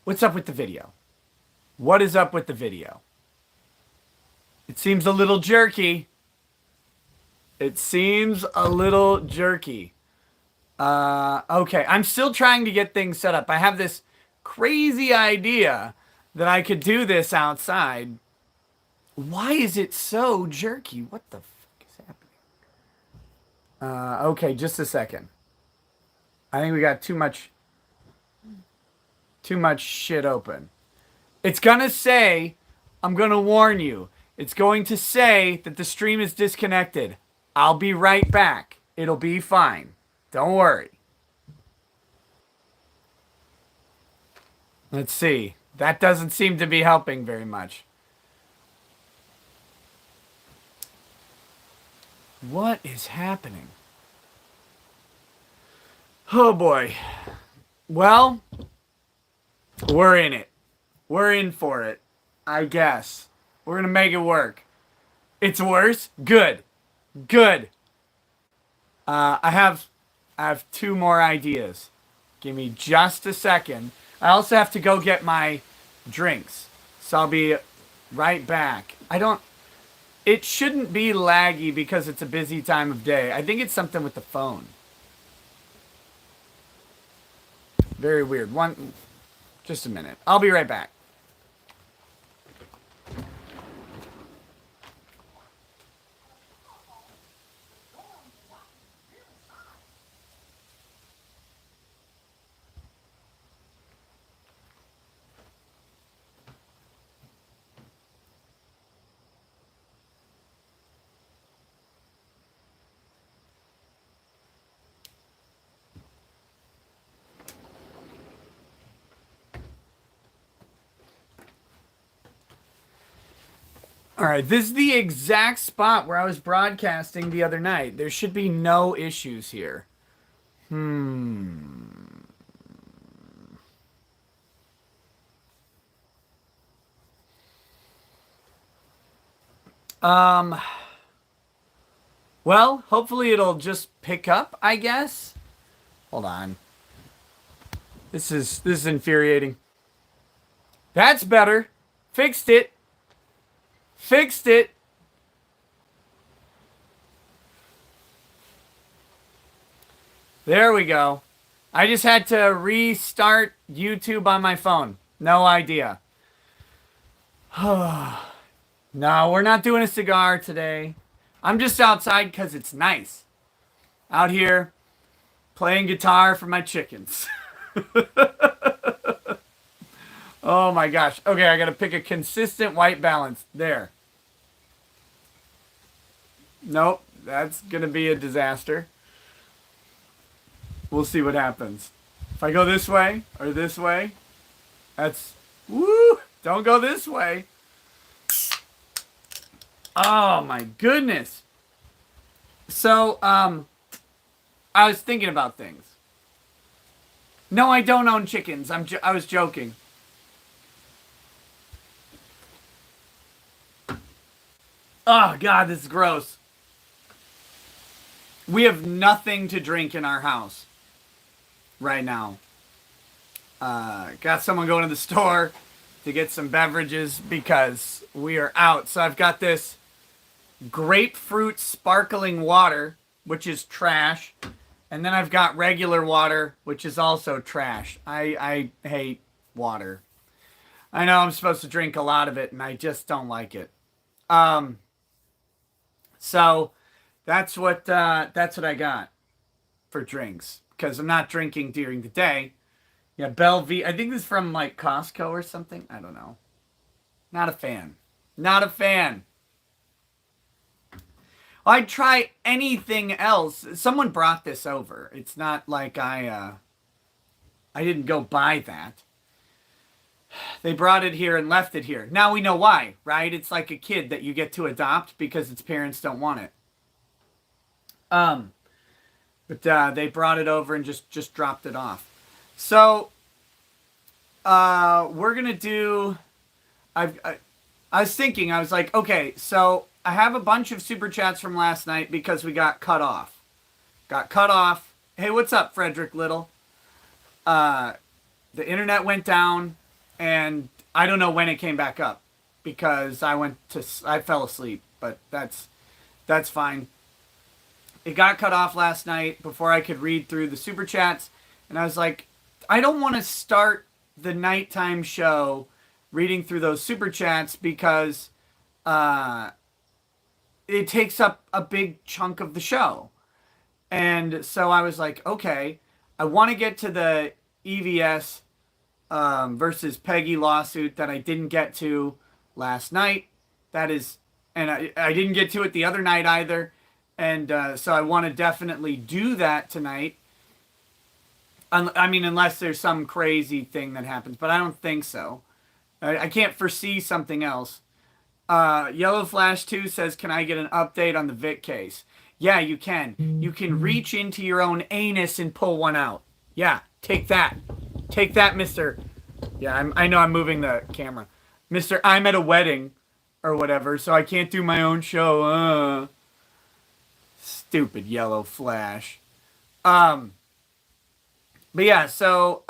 What's up with the video? What is up with the video? It seems a little jerky. It seems a little jerky. Okay, I'm still trying to get things set up. I have this crazy idea that I could do this outside. Why is it so jerky? What the fuck is happening? Okay, just a second. I think we got too much shit open. It's gonna say, I'm gonna warn you. It's going to say that the stream is disconnected. I'll be right back. It'll be fine. Don't worry. Let's see. That doesn't seem to be helping very much. What is happening? Oh boy. Well, we're in it. We're in for it, I guess. We're gonna make it work. It's worse? Good. Good. I have 2 more ideas. Give me just a second. I also have to go get my drinks. So I'll be right back. It shouldn't be laggy because it's a busy time of day. I think it's something with the phone. Very weird. Just a minute. I'll be right back. All right, this is the exact spot where I was broadcasting the other night. There should be no issues here. Well, hopefully it'll just pick up, I guess. Hold on. This is infuriating. That's better. Fixed it. Fixed it. There we go. I just had to restart YouTube on my phone. No idea. No, we're not doing a cigar today. I'm just outside because it's nice. Out here playing guitar for my chickens. Oh my gosh. Okay, I gotta pick a consistent white balance. There. Nope, that's gonna be a disaster. We'll see what happens. If I go this way or this way, that's... Woo! Don't go this way. Oh my goodness. So, I was thinking about things. No, I don't own chickens. I was joking. Oh, God, this is gross. We have nothing to drink in our house right now. Got someone going to the store to get some beverages because we are out. So I've got this grapefruit sparkling water, which is trash. And then I've got regular water, which is also trash. I hate water. I know I'm supposed to drink a lot of it, and I just don't like it. So that's what I got for drinks because I'm not drinking during the day. Yeah, Bellevue. I think this is from like Costco or something. I don't know. Not a fan. Not a fan. I'd try anything else. Someone brought this over. It's not like I didn't go buy that. They brought it here and left it here. Now we know why, right? It's like a kid that you get to adopt because its parents don't want it. But they brought it over and just dropped it off. So we're gonna do. I was thinking. I was like, okay, so I have a bunch of super chats from last night because we got cut off. Got cut off. Hey, what's up, Frederick Little? The internet went down. and I don't know when it came back up because I fell asleep, but that's fine. It got cut off last night before I could read through the super chats, and I was like, I don't want to start the nighttime show reading through those super chats because it takes up a big chunk of the show. And so I was like, okay, I want to get to the EVS versus Peggy lawsuit that I didn't get to last night. That is, and I didn't get to it the other night either. And so I want to definitely do that tonight. I mean, unless there's some crazy thing that happens, but I don't think so. I can't foresee something else. Yellow Flash 2 says, can I get an update on the Vic case? Yeah, you can. You can reach into your own anus and pull one out. Yeah, take that. Take that, Mr. Yeah, I know I'm moving the camera. Mr. I'm at a wedding or whatever, so I can't do my own show. Stupid Yellow Flash. But yeah, so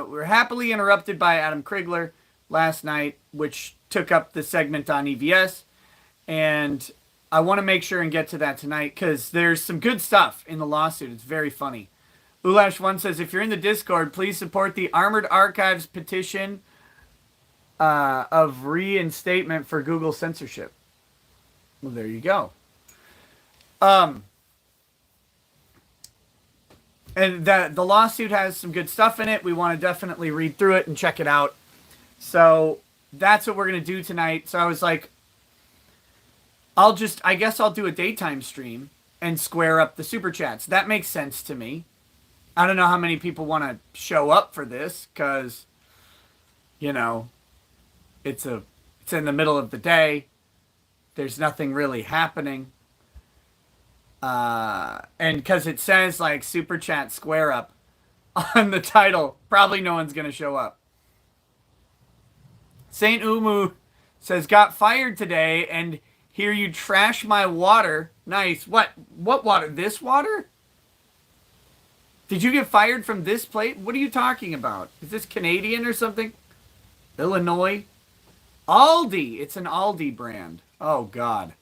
we were happily interrupted by Adam Krigler last night, which took up the segment on EVS. And I want to make sure and get to that tonight because there's some good stuff in the lawsuit. It's very funny. Ulash1 says, if you're in the Discord, please support the Armored Archives petition of reinstatement for Google censorship. Well, there you go. And the lawsuit has some good stuff in it. We want to definitely read through it and check it out. So that's what we're going to do tonight. So I was like, I guess I'll do a daytime stream and square up the super chats. That makes sense to me. I don't know how many people want to show up for this because, you know, it's in the middle of the day. There's nothing really happening. And because it says like super chat square up on the title, probably no one's going to show up. Saint Umu says, got fired today and hear you trash my water. Nice. What water? This water? Did you get fired from this plate? What are you talking about? Is this Canadian or something? Illinois? Aldi. It's an Aldi brand. Oh, God.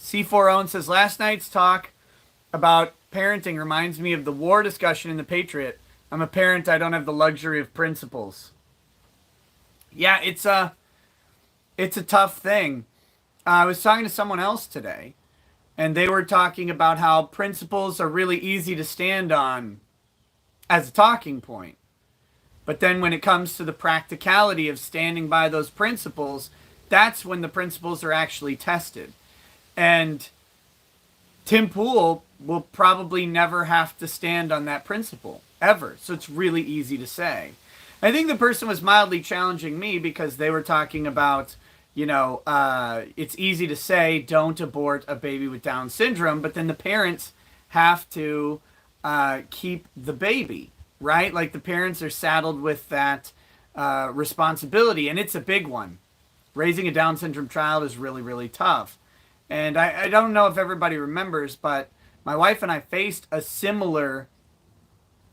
C4 Owen says, last night's talk about parenting reminds me of the war discussion in The Patriot. I'm a parent. I don't have the luxury of principles. Yeah, it's a tough thing. I was talking to someone else today, and they were talking about how principles are really easy to stand on as a talking point. But then when it comes to the practicality of standing by those principles, that's when the principles are actually tested. And Tim Pool will probably never have to stand on that principle, ever. So it's really easy to say. I think the person was mildly challenging me because they were talking about, it's easy to say don't abort a baby with Down syndrome, but then the parents have to keep the baby, right? Like the parents are saddled with that responsibility, and it's a big one. Raising a Down syndrome child is really, really tough. And I don't know if everybody remembers, but my wife and I faced a similar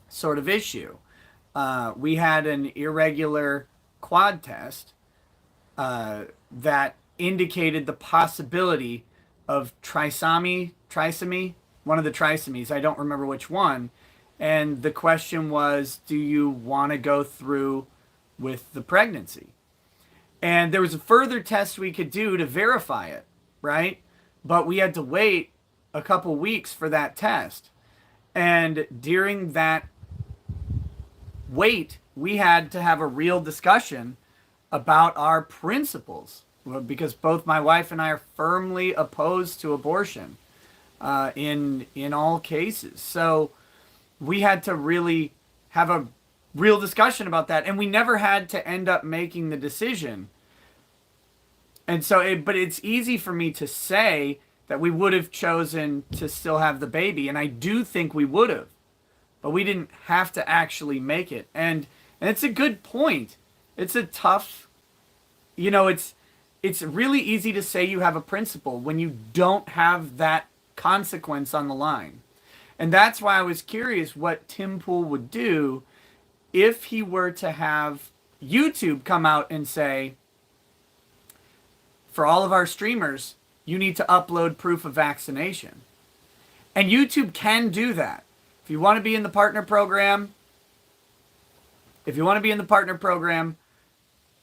sort of issue. We had an irregular quad test that indicated the possibility of trisomy, one of the trisomies. I don't remember which one. And the question was, do you want to go through with the pregnancy? And there was a further test we could do to verify it, right? But we had to wait a couple weeks for that test. And during that wait, we had to have a real discussion about our principles, because both my wife and I are firmly opposed to abortion in all cases. So we had to really have a real discussion about that, and we never had to end up making the decision. And so, but it's easy for me to say that we would have chosen to still have the baby, and I do think we would have, but we didn't have to actually make it. And it's a good point. It's a tough, it's really easy to say you have a principle when you don't have that consequence on the line. And that's why I was curious what Tim Pool would do if he were to have YouTube come out and say, for all of our streamers, you need to upload proof of vaccination. And YouTube can do that. If you want to be in the partner program,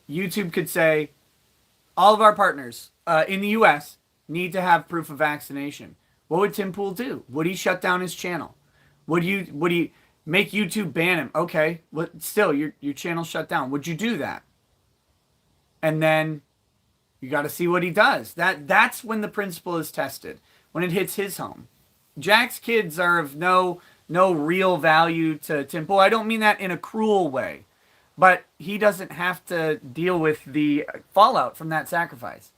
YouTube could say, all of our partners in the US need to have proof of vaccination. What would Tim Pool do? Would he shut down his channel? Would he make YouTube ban him? Okay, still your channel shut down. Would you do that? And then you got to see what he does. That's when the principle is tested, when it hits his home. Jack's kids are of no real value to Tim Pool. I don't mean that in a cruel way, but he doesn't have to deal with the fallout from that sacrifice.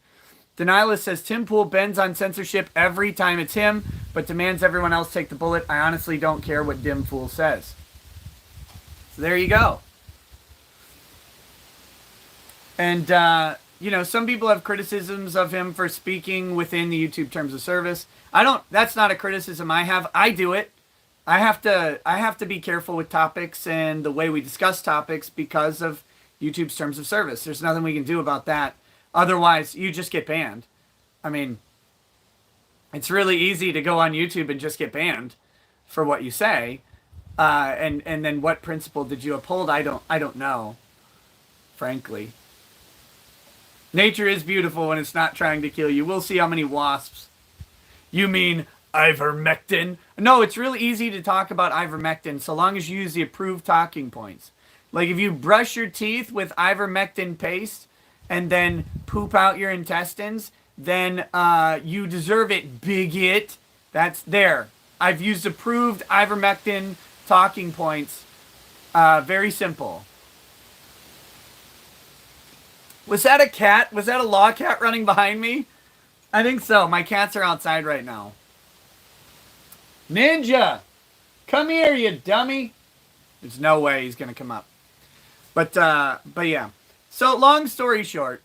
Denialist says Tim Pool bends on censorship every time it's him, but demands everyone else take the bullet. I honestly don't care what Dim Fool says. So there you go. And, some people have criticisms of him for speaking within the YouTube terms of service. That's not a criticism I have. I do it. I have to be careful with topics and the way we discuss topics because of YouTube's terms of service. There's nothing we can do about that. Otherwise, you just get banned. I mean, it's really easy to go on YouTube and just get banned for what you say. And then what principle did you uphold? I don't know, frankly. Nature is beautiful when it's not trying to kill you. We'll see how many wasps. You mean ivermectin? No, it's really easy to talk about ivermectin so long as you use the approved talking points. Like if you brush your teeth with ivermectin paste and then poop out your intestines, then you deserve it, bigot. That's there. I've used approved ivermectin talking points. Very simple. Was that a cat? Was that a law cat running behind me? I think so. My cats are outside right now. Ninja! Come here, you dummy! There's no way he's gonna come up. But yeah. So, long story short,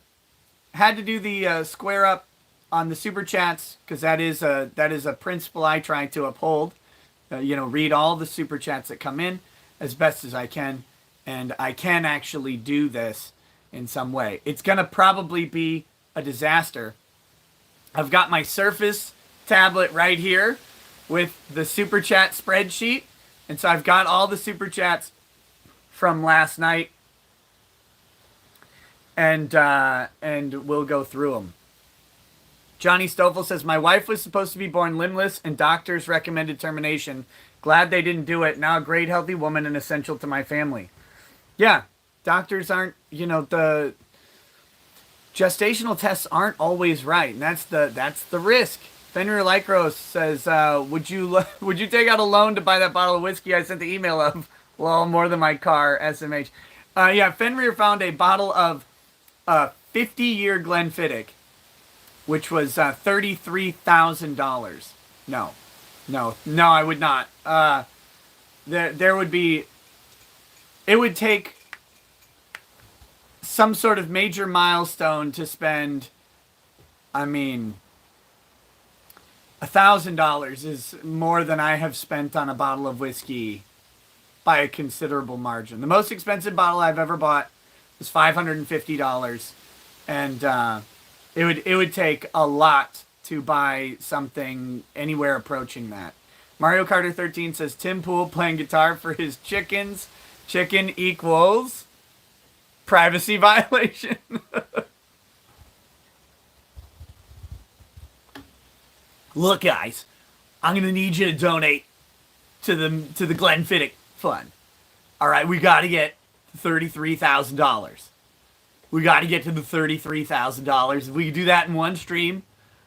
had to do the square up on the super chats because that is a principle I try to uphold. Read all the super chats that come in as best as I can, and I can actually do this in some way. It's gonna probably be a disaster. I've got my Surface tablet right here with the super chat spreadsheet, and so I've got all the super chats from last night. And we'll go through them. Johnny Stoffel says, my wife was supposed to be born limbless and doctors recommended termination. Glad they didn't do it. Now a great healthy woman and essential to my family. Yeah, doctors aren't, the gestational tests aren't always right. And that's the risk. Fenrir Lycros says, would you take out a loan to buy that bottle of whiskey I sent the email of? Well, more than my car, SMH. Yeah, Fenrir found a bottle of 50-year Glenfiddich, which was $33,000. No, I would not. There would be, it would take some sort of major milestone to spend, $1,000 is more than I have spent on a bottle of whiskey by a considerable margin. The most expensive bottle I've ever bought was $550, and it would take a lot to buy something anywhere approaching that. Mario Carter 13 says Tim Pool playing guitar for his chickens. Chicken equals privacy violation. Look, guys, I'm gonna need you to donate to the Glenfiddich Fund. All right, we got to get $33,000. We got to get to the $33,000. If we can do that in one stream,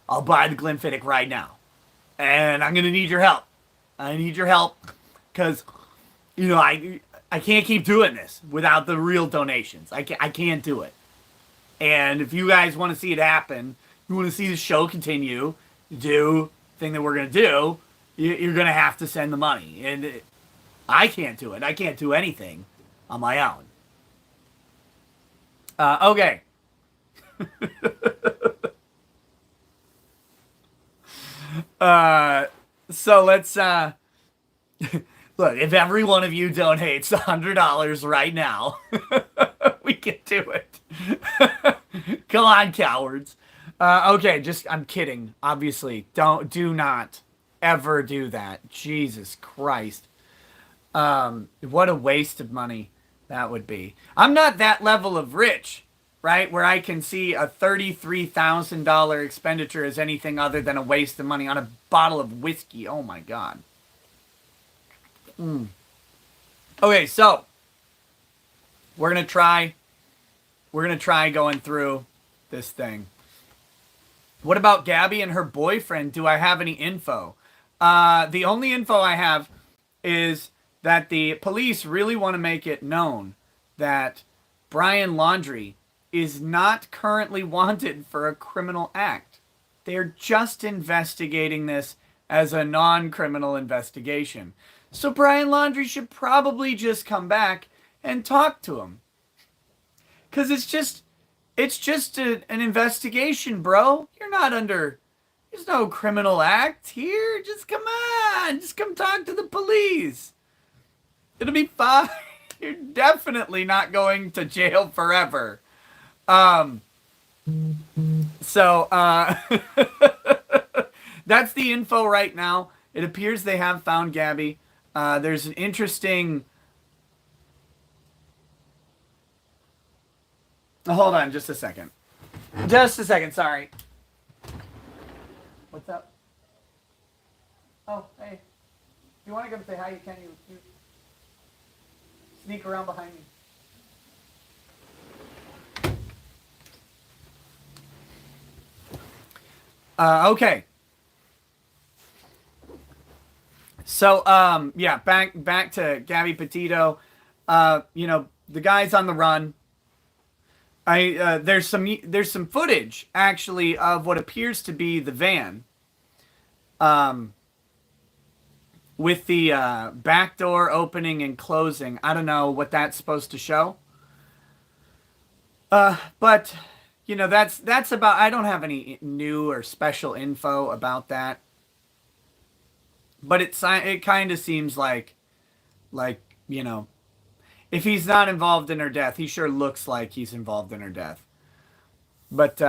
I'll buy the Glenfiddich right now. And I'm going to need your help. I need your help because, I can't keep doing this without the real donations. I can't do it. And if you guys want to see it happen, you want to see the show continue, do the thing that we're going to do, you're going to have to send the money. And I can't do it. I can't do anything on my own. Okay. So let's Look, if every one of you donates $100 right now, we can do it. Come on, cowards. Okay, I'm kidding. Obviously, do not ever do that. Jesus Christ. What a waste of money that would be. I'm not that level of rich, right? Where I can see a $33,000 expenditure as anything other than a waste of money on a bottle of whiskey. Oh my God. Okay, so we're gonna try going through this thing. What about Gabby and her boyfriend? Do I have any info? The only info I have is that the police really want to make it known that Brian Laundrie is not currently wanted for a criminal act. They're just investigating this as a non-criminal investigation. So Brian Laundrie should probably just come back and talk to him. Because it's just an investigation, bro. You're not under, there's no criminal act here. Just come on. Just come talk to the police. It'll be fine. You're definitely not going to jail forever. So, that's the info right now. It appears they have found Gabby. There's an interesting... Hold on just a second. Just a second, sorry. What's up? Oh, hey. If you want to come say hi, you can. You sneak around behind me. Okay. So, yeah, back to Gabby Petito. The guy's on the run. There's some footage actually of what appears to be the van. With the back door opening and closing. I don't know what that's supposed to show. But that's about. I don't have any new or special info about that. But it kind of seems like if he's not involved in her death, he sure looks like he's involved in her death. But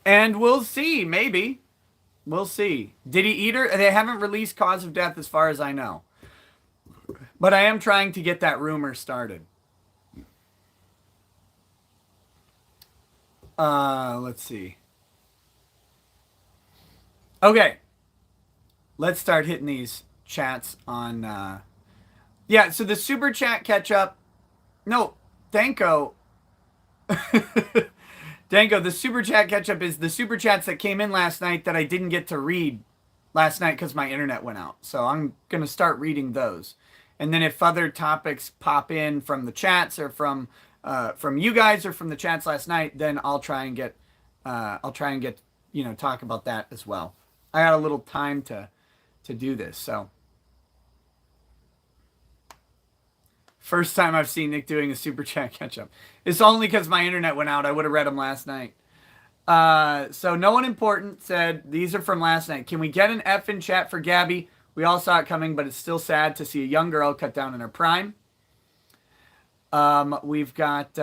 and we'll see, maybe. We'll see. Did he eat her? They haven't released cause of death as far as I know. But I am trying to get that rumor started. Let's see. Okay. Let's start hitting these chats on... Yeah, so the super chat catch up... No, Danko... Danko, the super chat catch up is the super chats that came in last night that I didn't get to read last night because my internet went out. So I'm going to start reading those. And then if other topics pop in from the chats or from you guys or from the chats last night, then I'll try and get talk about that as well. I got a little time to do this, so. First time I've seen Nick doing a super chat catch up. It's only because my internet went out. I would have read them last night. So no one important said, these are from last night. Can we get an F in chat for Gabby? We all saw it coming, but it's still sad to see a young girl cut down in her prime. We've got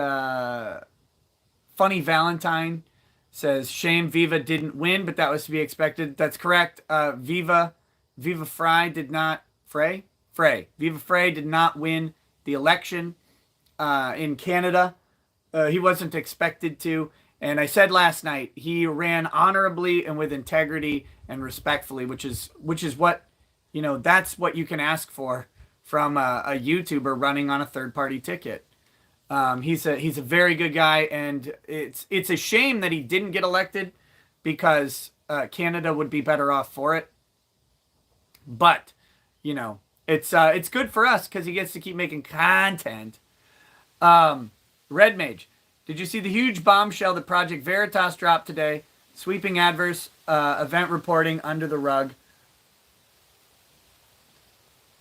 Funny Valentine says, shame Viva didn't win, but that was to be expected. That's correct. Viva Frey did not... Viva Frey did not win the election in Canada. He wasn't expected to. And I said last night, he ran honorably and with integrity and respectfully, which is what, that's what you can ask for from a YouTuber running on a third-party ticket. He's a very good guy, and it's a shame that he didn't get elected because Canada would be better off for it. But, it's good for us because he gets to keep making content. Red Mage, did you see the huge bombshell that Project Veritas dropped today? Sweeping adverse event reporting under the rug.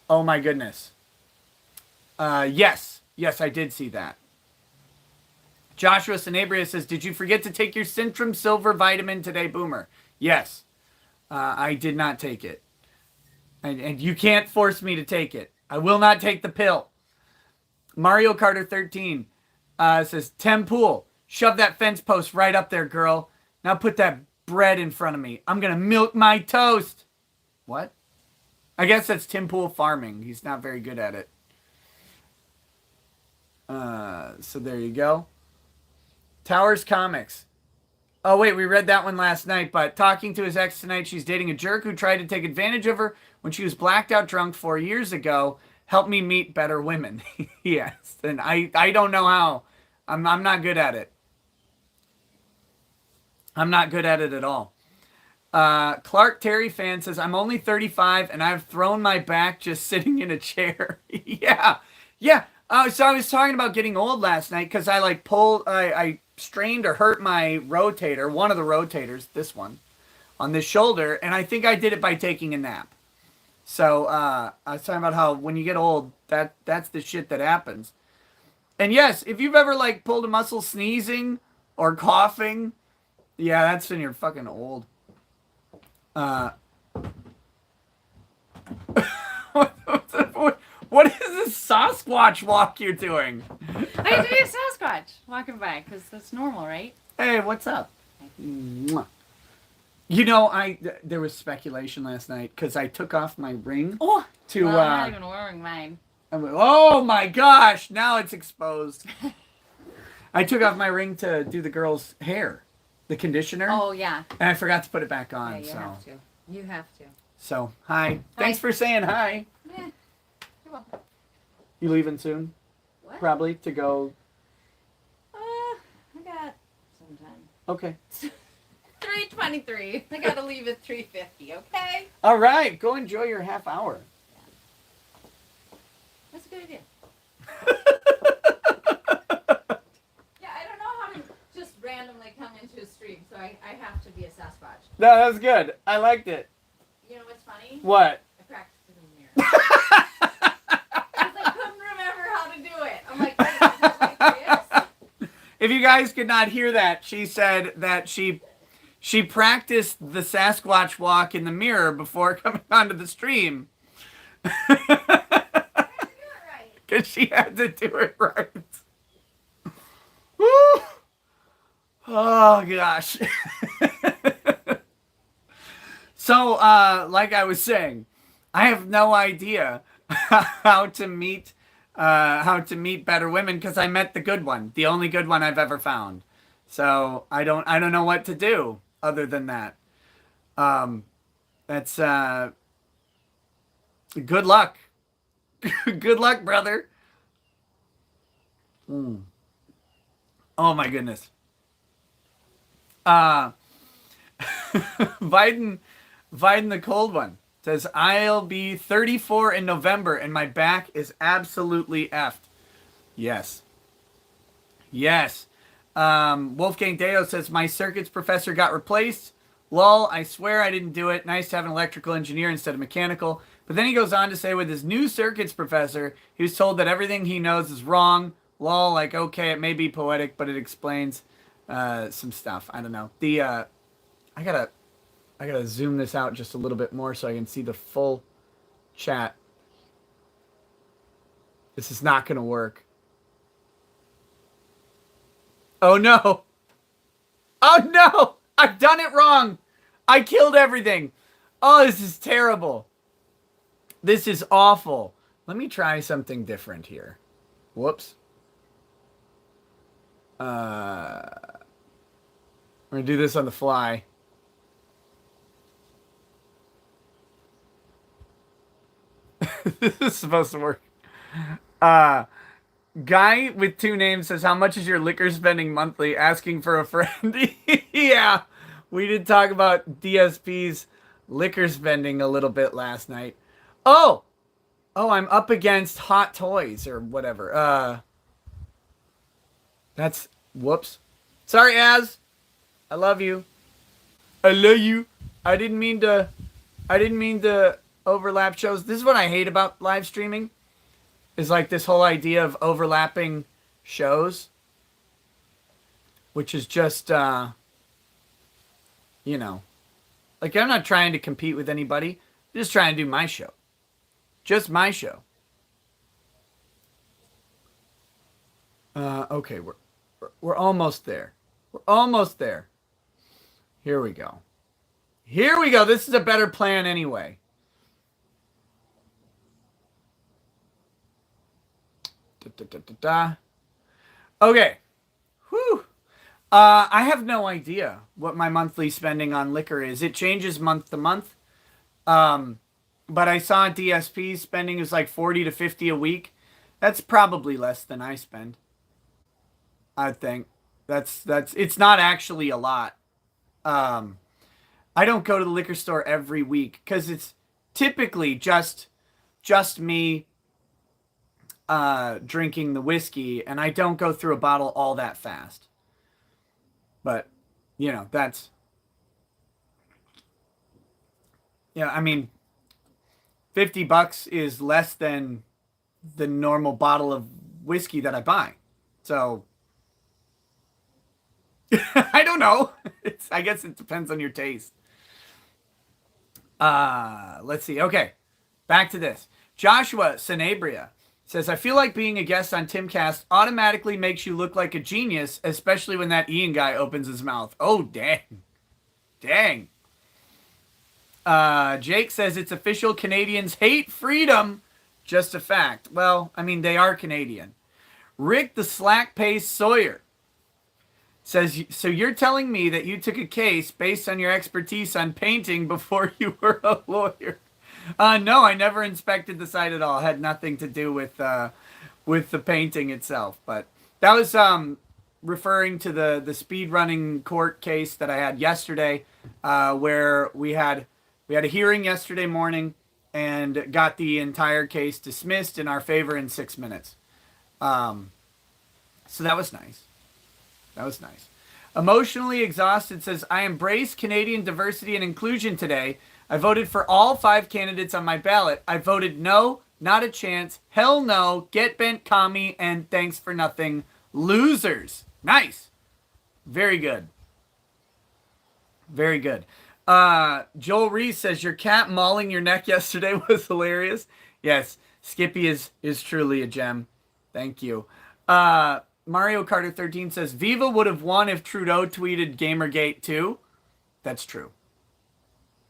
Oh my goodness. Yes, I did see that. Joshua Sanabria says, did you forget to take your Centrum Silver vitamin today, Boomer? Yes, I did not take it. And you can't force me to take it. I will not take the pill. Mario Carter 13 says, Tempool, shove that fence post right up there, girl. Now put that bread in front of me. I'm going to milk my toast. What? I guess that's Tim Pool farming. He's not very good at it. So there you go. Towers Comics. Oh, wait, we read that one last night, but talking to his ex tonight, she's dating a jerk who tried to take advantage of her when she was blacked out drunk 4 years ago. Help me meet better women. Yes, and I don't know how. I'm not good at it. I'm not good at it at all. Clark Terry fan says, I'm only 35 and I've thrown my back just sitting in a chair. Yeah. So I was talking about getting old last night because I strained or hurt my rotator, one of the rotators, this one, on this shoulder, and I think I did it by taking a nap. So I was talking about how when you get old, that's the shit that happens. And yes, if you've ever like pulled a muscle sneezing or coughing, yeah, that's when you're fucking old. What is this Sasquatch walk you're doing? I do a Sasquatch walking by because that's normal, right? Hey, what's up? You know, there was speculation last night because I took off my ring. Oh, I'm not even wearing mine. Oh my gosh! Now it's exposed. I took off my ring to do the girl's hair, the conditioner. Oh yeah. And I forgot to put it back on. Yeah, you have to. You have to. So hi. Thanks for saying hi. Yeah. You're welcome. You leaving soon? What? Probably to go. I got some time. Okay. 3:23. I gotta leave at 3:50. Okay. All right. Go enjoy your half hour. That's a good idea. Yeah, I don't know how to just randomly come into a stream, so I have to be a Sasquatch. No, that's good. I liked it. You know what's funny? What? I practiced it in the mirror. Because I couldn't remember how to do it. I'm like, wait, is it like this? If you guys could not hear that, she said that she practiced the Sasquatch walk in the mirror before coming onto the stream. Because she had to do it right. Woo! Oh, gosh. So, like I was saying, I have no idea how to meet better women because I met the good one, the only good one I've ever found. So I don't know what to do other than that. That's good luck. Good luck, brother. Oh my goodness. Biden the cold one says, I'll be 34 in November and my back is absolutely effed. Yes. Wolfgang Deo says, my circuits professor got replaced. Lol, I swear I didn't do it. Nice to have an electrical engineer instead of mechanical. But then he goes on to say with his new circuits professor, he was told that everything he knows is wrong. Lol, like, okay, it may be poetic, but it explains some stuff. I don't know. I gotta zoom this out just a little bit more so I can see the full chat. This is not gonna work. Oh no! Oh no! I've done it wrong! I killed everything! Oh, this is terrible. This is awful. Let me try something different here. Whoops. We're gonna do this on the fly. This is supposed to work. Guy with two names says, how much is your liquor spending monthly? Asking for a friend. Yeah, we did talk about DSP's liquor spending a little bit last night. Oh, I'm up against Hot Toys or whatever. That's, whoops. Sorry, Az. I love you. I love you. I didn't mean to overlap shows. This is what I hate about live streaming. Is like this whole idea of overlapping shows. Which is just, you know. Like, I'm not trying to compete with anybody. Just trying to do my show. Just my show. Okay, we're almost there. We're almost there. Here we go. Here we go. This is a better plan anyway. Okay. Whew. I have no idea what my monthly spending on liquor is. It changes month to month. But I saw DSP spending is like 40 to 50 a week. That's probably less than I spend. I think it's not actually a lot. I don't go to the liquor store every week because it's typically just me drinking the whiskey, and I don't go through a bottle all that fast. But, you know, that's... Yeah, I mean, $50 is less than the normal bottle of whiskey that I buy. So, I don't know. I guess it depends on your taste. Let's see. Okay, back to this. Joshua Sanabria says, I feel like being a guest on Timcast automatically makes you look like a genius, especially when that Ian guy opens his mouth. Oh, dang. Dang. Jake says, it's official. Canadians hate freedom. Just a fact. Well, I mean, they are Canadian. Rick the Slack-Paced Sawyer says, so you're telling me that you took a case based on your expertise on painting before you were a lawyer? No, I never inspected the site at all. It had nothing to do with the painting itself. But that was referring to the speed running court case that I had yesterday, where we had a hearing yesterday morning and got the entire case dismissed in our favor in 6 minutes. So that was nice. That was nice. Emotionally exhausted says, I embrace Canadian diversity and inclusion today. I voted for all 5 candidates on my ballot. I voted no, not a chance, hell no, get bent commie, and thanks for nothing, losers. Nice. Very good. Very good. Joel Reese says, your cat mauling your neck yesterday was hilarious. Yes, Skippy is truly a gem. Thank you. Mario Carter 13 says, Viva would have won if Trudeau tweeted Gamergate too. That's true.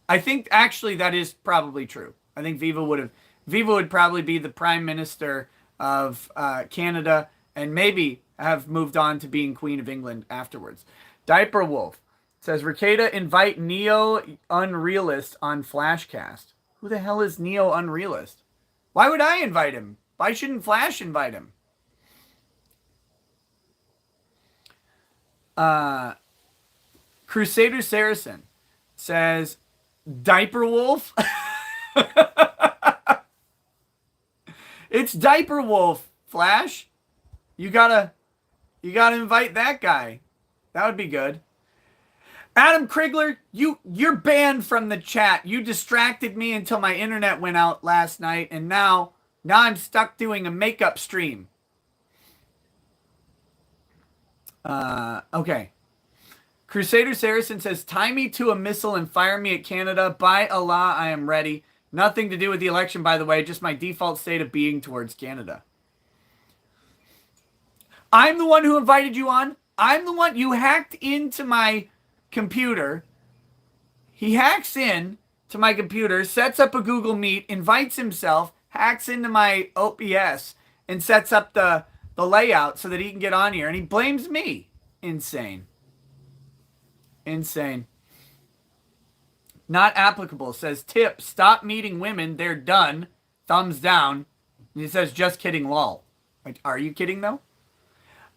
I think actually that is probably true. I think Viva would probably be the Prime Minister of Canada and maybe have moved on to being Queen of England afterwards. Diaper Wolf says, Ricada, invite Neo Unrealist on Flashcast. Who the hell is Neo Unrealist? Why would I invite him? Why shouldn't Flash invite him? Crusader Saracen says, Diaper Wolf? It's Diaper Wolf, Flash. You gotta invite that guy. That would be good. Adam Krigler, you're banned from the chat. You distracted me until my internet went out last night, and now I'm stuck doing a makeup stream. Okay. Crusader Saracen says, tie me to a missile and fire me at Canada. By Allah, I am ready. Nothing to do with the election, by the way. Just my default state of being towards Canada. I'm the one who invited you on. I'm the one. You hacked into my computer. He hacks in to my computer, sets up a Google Meet, invites himself, hacks into my OBS, and sets up the layout so that he can get on here. And he blames me. Insane. Insane. Not applicable. Says, tip, stop meeting women. They're done. Thumbs down. And he says, just kidding, lol. Like, are you kidding, though?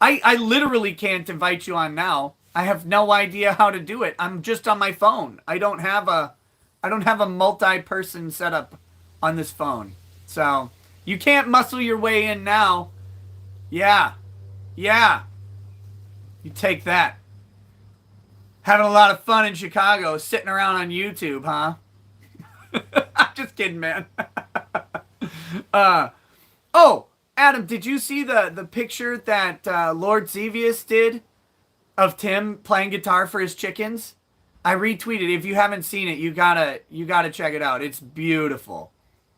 I literally can't invite you on now. I have no idea how to do it. I'm just on my phone. I don't have a multi-person setup on this phone. So, you can't muscle your way in now. Yeah. Yeah. You take that. Having a lot of fun in Chicago, sitting around on YouTube, huh? I'm just kidding, man. Oh, Adam, did you see the picture that Lord Xevious did of Tim playing guitar for his chickens? I retweeted. If you haven't seen it, you gotta check it out. It's beautiful.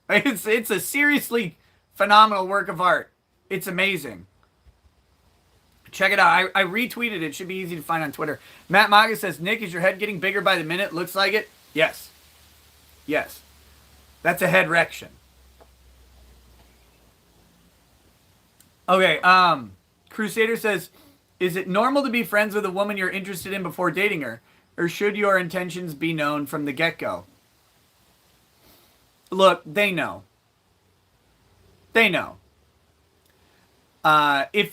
It's a seriously phenomenal work of art. It's amazing. Check it out. I retweeted it. It should be easy to find on Twitter. Matt Maga says, Nick, is your head getting bigger by the minute? Looks like it. Yes. Yes. That's a head erection. Okay, Crusader says, is it normal to be friends with a woman you're interested in before dating her? Or should your intentions be known from the get-go? Look, they know. They know. If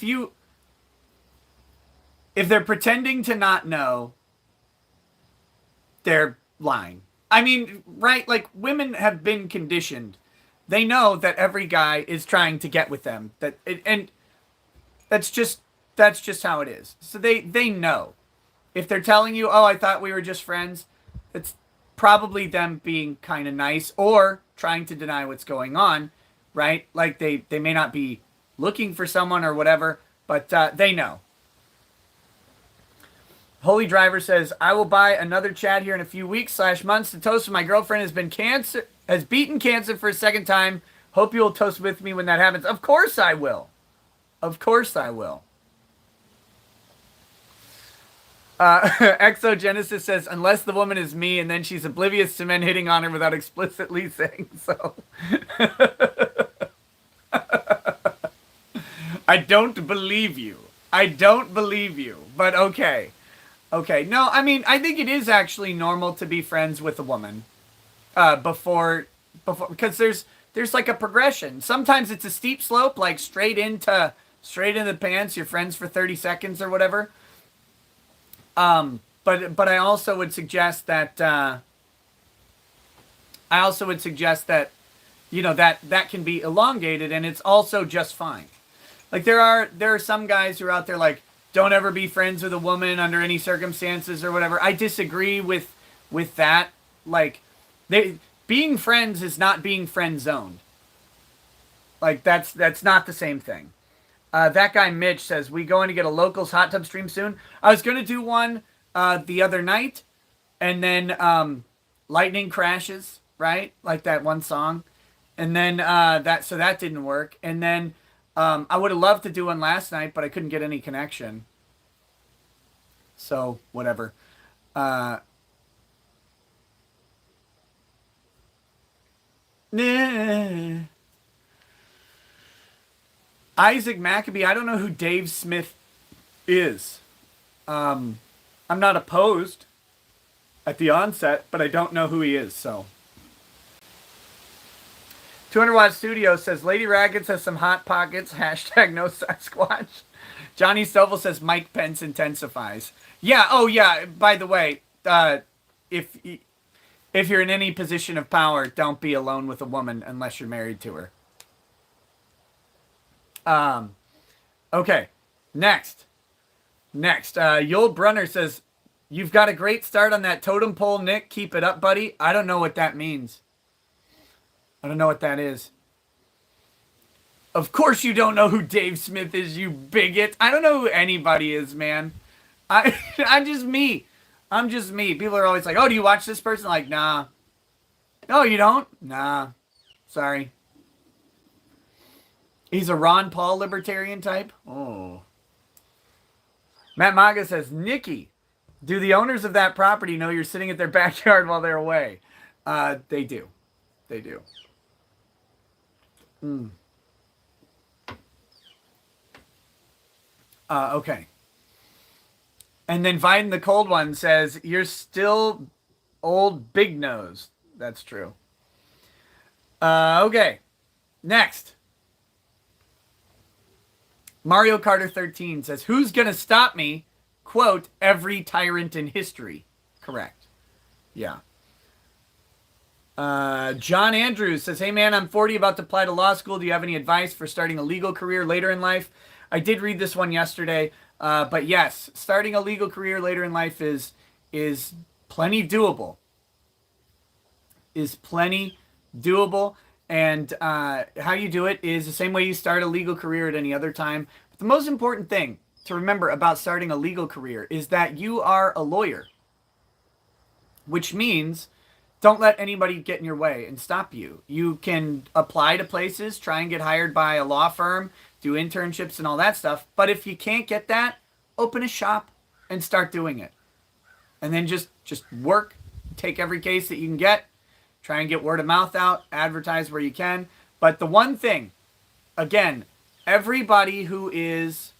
they're pretending to not know, they're lying. I mean, right? Like, women have been conditioned. They know that every guy is trying to get with them. And that's just how it is. So they know. If they're telling you, oh, I thought we were just friends, it's probably them being kind of nice or trying to deny what's going on, right? Like, they may not be looking for someone or whatever, but they know. Holy Driver says, I will buy another chat here in a few weeks / months to toast. My girlfriend has beaten cancer for a second time. Hope you will toast with me when that happens. Of course I will. Of course I will. Exogenesis says, unless the woman is me, and then she's oblivious to men hitting on her without explicitly saying so. I don't believe you. I don't believe you. But okay. Okay. No, I mean, I think it is actually normal to be friends with a woman before because there's like a progression. Sometimes it's a steep slope, like straight into the pants. You're friends for 30 seconds or whatever. But I also would suggest that you know that can be elongated, and it's also just fine. Like there are some guys who are out there like, don't ever be friends with a woman under any circumstances or whatever. I disagree with that. Like, being friends is not being friend zoned. Like that's not the same thing. That guy Mitch says, we going to get a locals hot tub stream soon. I was going to do one the other night, and then lightning crashes, right? Like that one song. And then that didn't work. And then I would have loved to do one last night, but I couldn't get any connection. So, whatever. Isaac Maccabee, I don't know who Dave Smith is. I'm not opposed at the onset, but I don't know who he is, so. 200 Watt Studio says, Lady Raggets has some hot pockets. Hashtag no Sasquatch. Johnny Stovall says, Mike Pence intensifies. Yeah, oh yeah, by the way, if you're in any position of power, don't be alone with a woman unless you're married to her. Okay, next. Yul Brunner says, you've got a great start on that totem pole, Nick. Keep it up, buddy. I don't know what that means. I don't know what that is. Of course you don't know who Dave Smith is, you bigot. I don't know who anybody is, man. I'm just me. I'm just me. People are always like, oh, do you watch this person? Like, nah. No, you don't? Nah. Sorry. He's a Ron Paul libertarian type? Oh. Matt Maga says, Nikki, do the owners of that property know you're sitting at their backyard while they're away? They do. They do. Okay. And then Vine the Cold One says, you're still old big nose. That's true. Okay. Next. Mario Carter 13 says, who's going to stop me? Quote, every tyrant in history. Correct. Yeah. John Andrews says, hey man, I'm 40, about to apply to law school. Do you have any advice for starting a legal career later in life? I did read this one yesterday, but yes, starting a legal career later in life is plenty doable. Is plenty doable, and how you do it is the same way you start a legal career at any other time. But the most important thing to remember about starting a legal career is that you are a lawyer. which means don't let anybody get in your way and stop you. You can apply to places, try and get hired by a law firm, do internships and all that stuff. But if you can't get that, open a shop and start doing it. And then just work, take every case that you can get, try and get word of mouth out, advertise where you can. But the one thing, again, everybody who is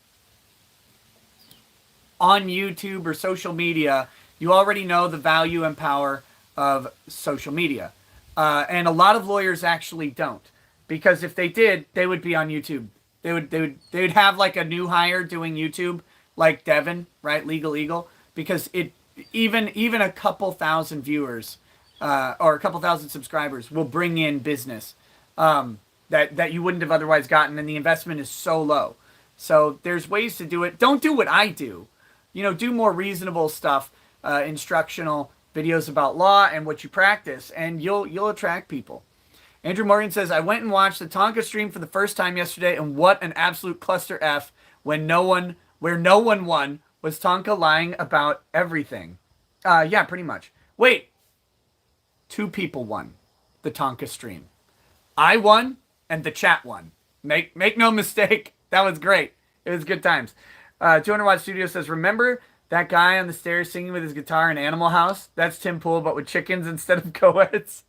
on YouTube or social media, you already know the value and power of social media. And a lot of lawyers actually don't. Because if they did, they would be on YouTube. They would have like a new hire doing YouTube, like Devin, right? Legal Eagle. Because it even a couple thousand viewers or a couple thousand subscribers will bring in business that you wouldn't have otherwise gotten, and the investment is so low. So there's ways to do it. Don't do what I do. Do more reasonable stuff, instructional videos about law and what you practice, and you'll attract people. Andrew Morgan says, I went and watched the Tonka stream for the first time yesterday, and what an absolute cluster F where no one won. Was Tonka lying about everything? Yeah, pretty much. Wait. 2 people won the Tonka stream. I won, and the chat won. Make no mistake. That was great. It was good times. 200 Watt Studio says, remember that guy on the stairs singing with his guitar in Animal House? That's Tim Pool, but with chickens instead of co-eds.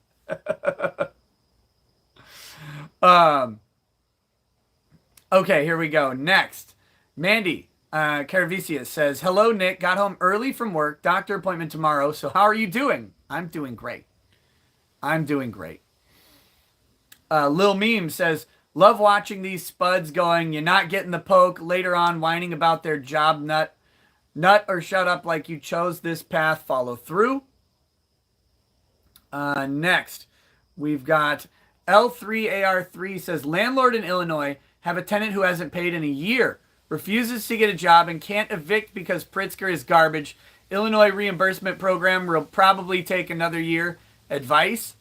Okay, here we go. Next. Mandy Caravicius says, hello, Nick. Got home early from work. Doctor appointment tomorrow. So how are you doing? I'm doing great. Lil Meme says, love watching these spuds going, you're not getting the poke, later on whining about their job nut or shut up like you chose this path, follow through. Next, we've got L3AR3 says, landlord in Illinois have a tenant who hasn't paid in a year, refuses to get a job and can't evict because Pritzker is garbage. Illinois reimbursement program will probably take another year. Advice?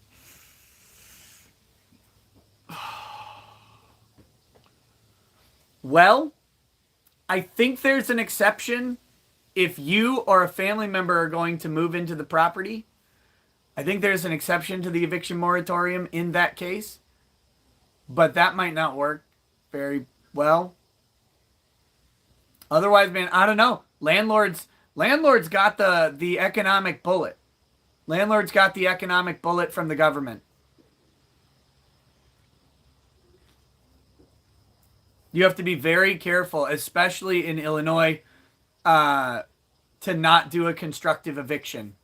Well, I think there's an exception if you or a family member are going to move into the property. I think there's an exception to the eviction moratorium in that case. But that might not work very well. Otherwise, man, I don't know. Landlords got the economic bullet. Landlords got the economic bullet from the government. You have to be very careful, especially in Illinois, to not do a constructive eviction.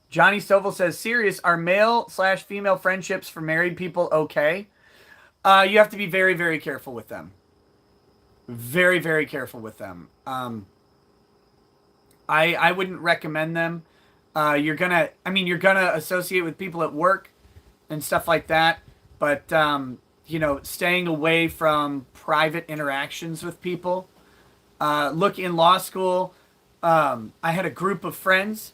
Johnny Stovall says, serious, are male/female friendships for married people okay? You have to be very, very careful with them. Very, very careful with them. I wouldn't recommend them. You're gonna associate with people at work and stuff like that, but staying away from private interactions with people. Look, in law school, I had a group of friends,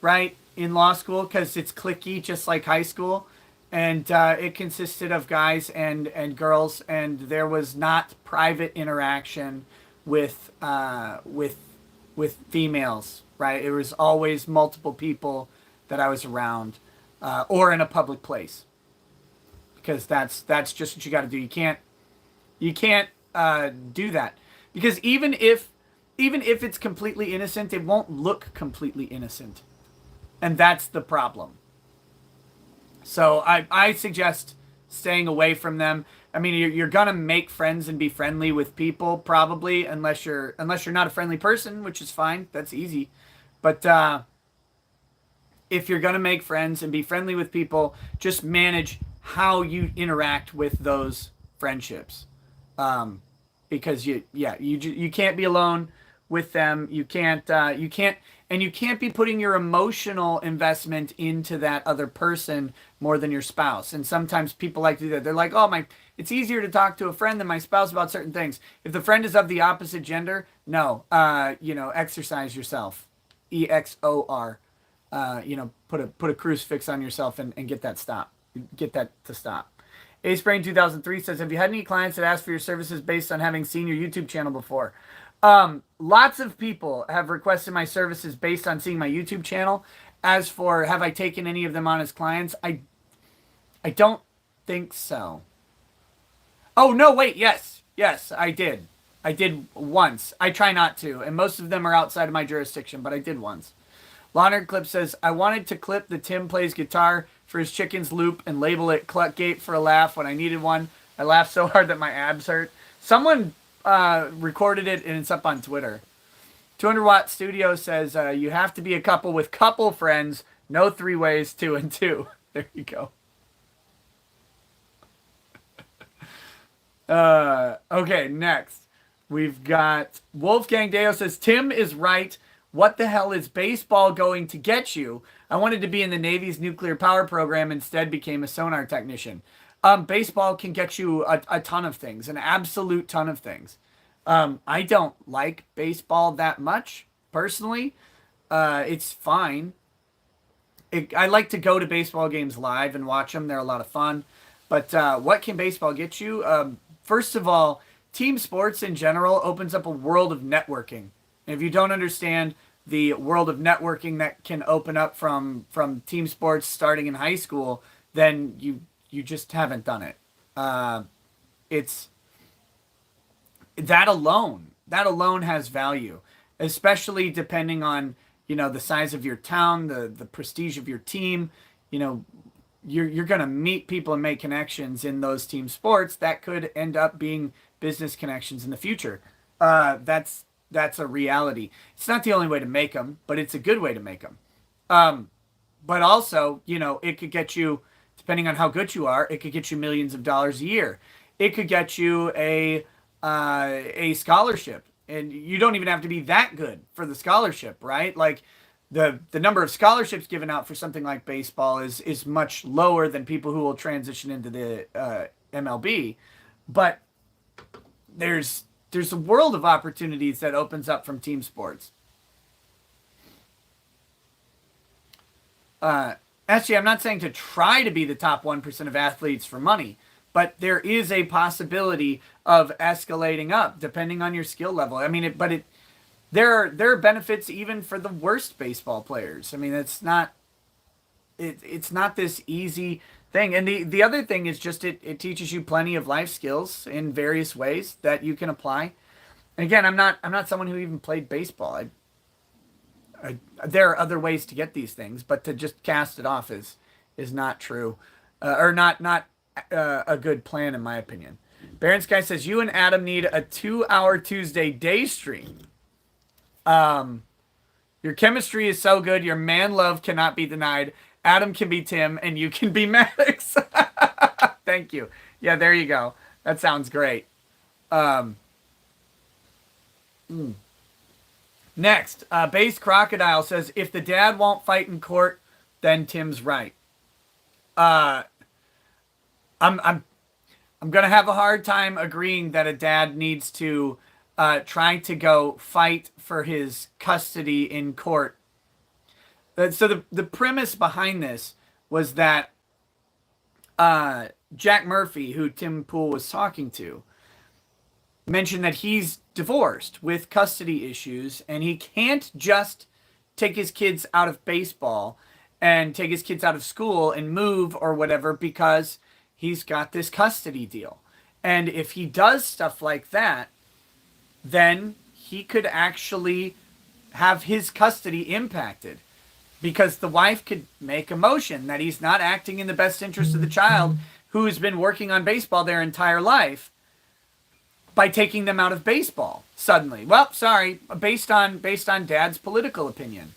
right, in law school, because it's cliquey, just like high school. And it consisted of guys and girls, and there was not private interaction with females, right? It was always multiple people that I was around, or in a public place. Because that's just what you got to do. You can't do that, because even if it's completely innocent, it won't look completely innocent, and that's the problem. So I suggest staying away from them. I mean, you're gonna make friends and be friendly with people probably, unless you're not a friendly person, which is fine. That's easy, but if you're gonna make friends and be friendly with people, just manage how you interact with those friendships, because you can't be alone with them. You can't be putting your emotional investment into that other person more than your spouse. And sometimes people like to do that. They're like, it's easier to talk to a friend than my spouse about certain things. If the friend is of the opposite gender, no, exercise yourself, EXOR, put a crucifix on yourself and get that to stop. Acebrain 2003 says, have you had any clients that asked for your services based on having seen your YouTube channel before? Lots of people have requested my services based on seeing my YouTube channel. As for have I taken any of them on as clients, I don't think so. Oh no, wait, yes. Yes, I did. I did once. I try not to, and most of them are outside of my jurisdiction, but I did once. Lawnerd Clip says, I wanted to clip the Tim plays guitar for his chicken's loop and label it Cluckgate for a laugh when I needed one. I laughed so hard that my abs hurt. Someone recorded it and it's up on Twitter. 200 Watt Studio says, you have to be a couple with couple friends. No 3 ways, 2 and 2. There you go. Okay, next. We've got Wolfgang Deo says, Tim is right. What the hell is baseball going to get you? I wanted to be in the Navy's nuclear power program, instead became a sonar technician. Baseball can get you a ton of things, an absolute ton of things. I don't like baseball that much, personally. It's fine. I like to go to baseball games live and watch them. They're a lot of fun. But what can baseball get you? First of all, team sports in general opens up a world of networking. And if you don't understand the world of networking that can open up from team sports starting in high school, then you just haven't done it. It's that alone has value, especially depending on, the size of your town, the prestige of your team. You're going to meet people and make connections in those team sports that could end up being business connections in the future. That's a reality. It's not the only way to make them, but it's a good way to make them. But also, it could get you, depending on how good you are, it could get you millions of dollars a year. It could get you a scholarship, and you don't even have to be that good for the scholarship, right? Like the number of scholarships given out for something like baseball is much lower than people who will transition into the MLB, but there's a world of opportunities that opens up from team sports. Actually, I'm not saying to try to be the top 1% of athletes for money, but there is a possibility of escalating up depending on your skill level. I mean, there are benefits even for the worst baseball players. I mean, it's not this easy thing. And the other thing is just it teaches you plenty of life skills in various ways that you can apply. And again, I'm not someone who even played baseball. There are other ways to get these things, but to just cast it off is not true, or not a good plan in my opinion. Baron Sky says, you and Adam need a 2-hour Tuesday day stream. Your chemistry is so good. Your man love cannot be denied. Adam can be Tim and you can be Maddox. Thank you. Yeah, there you go. That sounds great. Next, Base Crocodile says, if the dad won't fight in court, then Tim's right. I'm gonna have a hard time agreeing that a dad needs to try to go fight for his custody in court. So the premise behind this was that Jack Murphy, who Tim Pool was talking to, mentioned that he's divorced with custody issues and he can't just take his kids out of baseball and take his kids out of school and move or whatever because he's got this custody deal. And if he does stuff like that, then he could actually have his custody impacted because the wife could make a motion that he's not acting in the best interest of the child who has been working on baseball their entire life by taking them out of baseball suddenly. Well, sorry, based on dad's political opinion.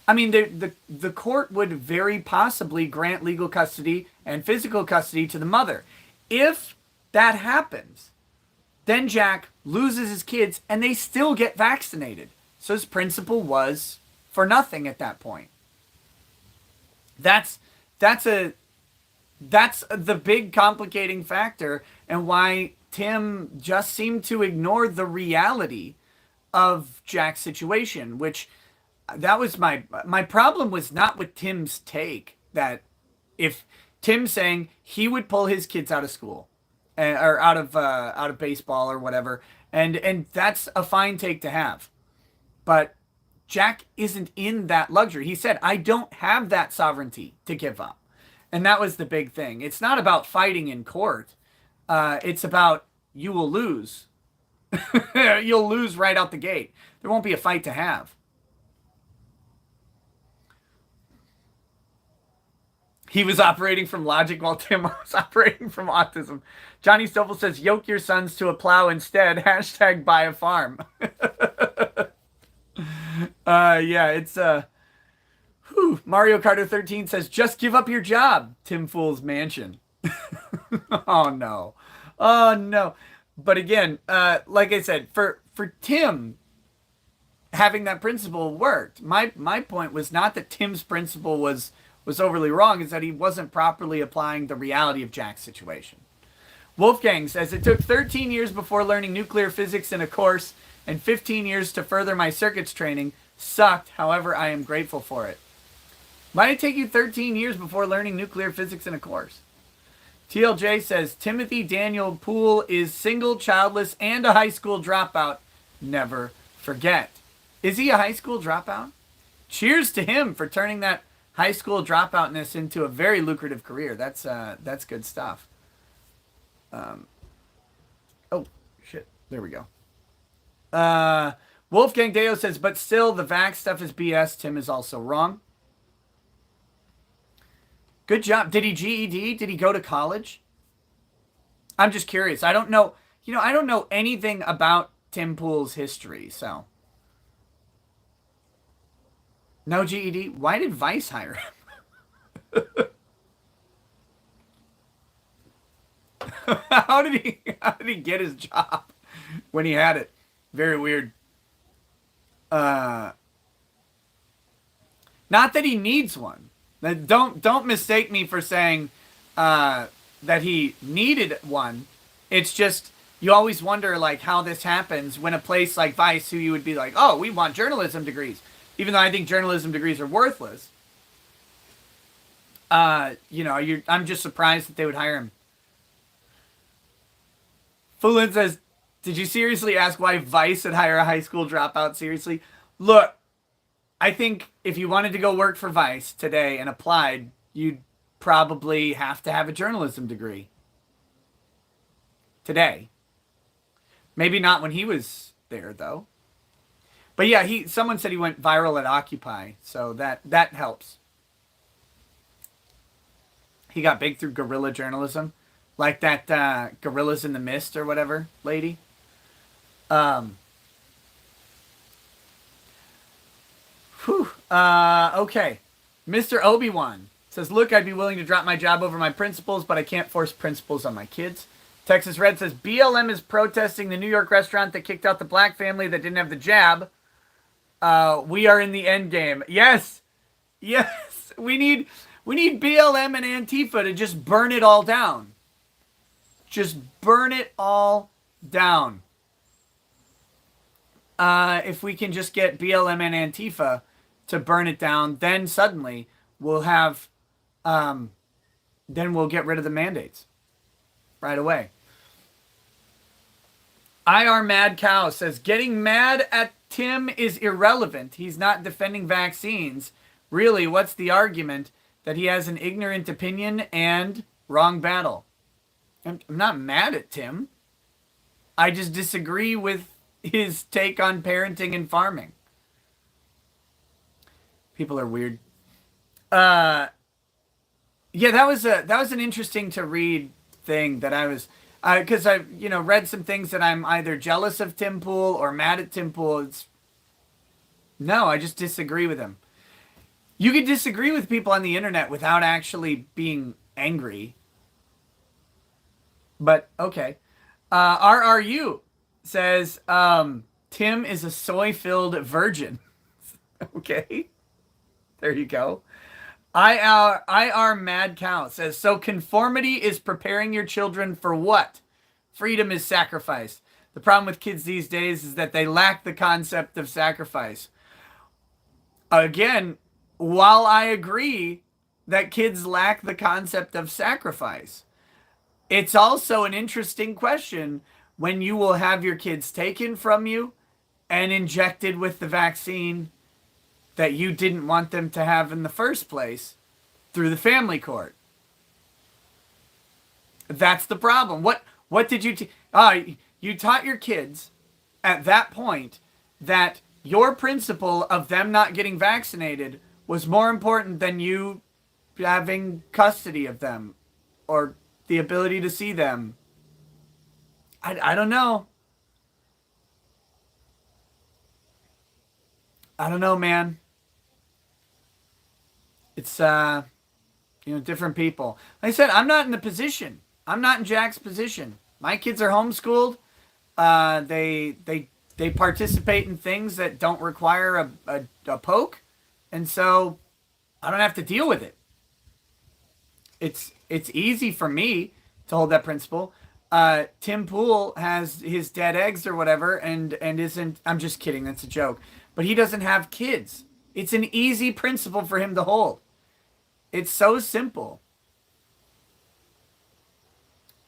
I mean, the court would very possibly grant legal custody and physical custody to the mother. If that happens, then Jack loses his kids and they still get vaccinated. So his principle was for nothing at that point. That's the big complicating factor and why Tim just seemed to ignore the reality of Jack's situation, which that was my problem was not with Tim's take that if Tim saying he would pull his kids out of school or out of baseball or whatever, and that's a fine take to have. But Jack isn't in that luxury. He said, I don't have that sovereignty to give up. And that was the big thing. It's not about fighting in court. It's about you will lose. You'll lose right out the gate. There won't be a fight to have. He was operating from logic while Tim was operating from autism. Johnny Stoffel says, yoke your sons to a plow instead. Hashtag buy a farm. Yeah, it's Mario Carter 13 says, just give up your job, Tim Fool's mansion. Oh no. Oh no. But again, like I said, for Tim, having that principle worked. My point was not that Tim's principle was overly wrong, is that he wasn't properly applying the reality of Jack's situation. Wolfgang says, it took 13 years before learning nuclear physics in a course and 15 years to further my circuits training. Sucked, however, I am grateful for it. Why did it take you 13 years before learning nuclear physics in a course? TLJ says, Timothy Daniel Poole is single, childless, and a high school dropout. Never forget. Is he a high school dropout? Cheers to him for turning that high school dropoutness into a very lucrative career. That's good stuff. Oh, shit. There we go. Wolfgang Deo says, but still, the vax stuff is BS. Tim is also wrong. Good job. Did he GED? Did he go to college? I'm just curious. I don't know. I don't know anything about Tim Poole's history, so. No GED? Why did Vice hire him? How did he get his job when he had it? Very weird. Not that he needs one. Don't mistake me for saying that he needed one. It's just you always wonder like how this happens when a place like Vice, who you would be like, oh, we want journalism degrees, even though I think journalism degrees are worthless. I'm just surprised that they would hire him. Fulin says, did you seriously ask why Vice would hire a high school dropout? Seriously? Look, I think if you wanted to go work for Vice today and applied, you'd probably have to have a journalism degree. Today. Maybe not when he was there, though. But yeah, someone said he went viral at Occupy, so that helps. He got big through guerrilla journalism. Like that Gorillas in the Mist or whatever lady. Okay. Mr. Obi-Wan says, look, I'd be willing to drop my job over my principles, but I can't force principles on my kids. Texas Red says, BLM is protesting the New York restaurant that kicked out the black family that didn't have the jab. We are in the end game. Yes. Yes. We need BLM and Antifa to just burn it all down. Just burn it all down. If we can just get BLM and Antifa to burn it down, then suddenly we'll have, then we'll get rid of the mandates right away. IR Mad Cow says, getting mad at Tim is irrelevant. He's not defending vaccines. Really, what's the argument that he has an ignorant opinion and wrong battle? I'm not mad at Tim. I just disagree with his take on parenting and farming. People are weird. Yeah, that was an interesting to read thing that I was, because I read some things that I'm either jealous of Tim Pool or mad at Tim Pool. No, I just disagree with him. You could disagree with people on the internet without actually being angry. But okay. RRU says Tim is a soy-filled virgin. Okay. There you go. IR Mad Cow says, so conformity is preparing your children for what? Freedom is sacrifice. The problem with kids these days is that they lack the concept of sacrifice. Again, while I agree that kids lack the concept of sacrifice, It's also an interesting question when you will have your kids taken from you and injected with the vaccine that you didn't want them to have in the first place through the family court. That's the problem. What did you you taught your kids at that point that your principle of them not getting vaccinated was more important than you having custody of them or the ability to see them. I don't know. I don't know, man. It's different people. Like I said, I'm not in the position. I'm not in Jack's position. My kids are homeschooled. They participate in things that don't require a poke, and so I don't have to deal with it. It's easy for me to hold that principle. Tim Pool has his dead eggs or whatever, and isn't. I'm just kidding. That's a joke. But he doesn't have kids. It's an easy principle for him to hold. It's so simple.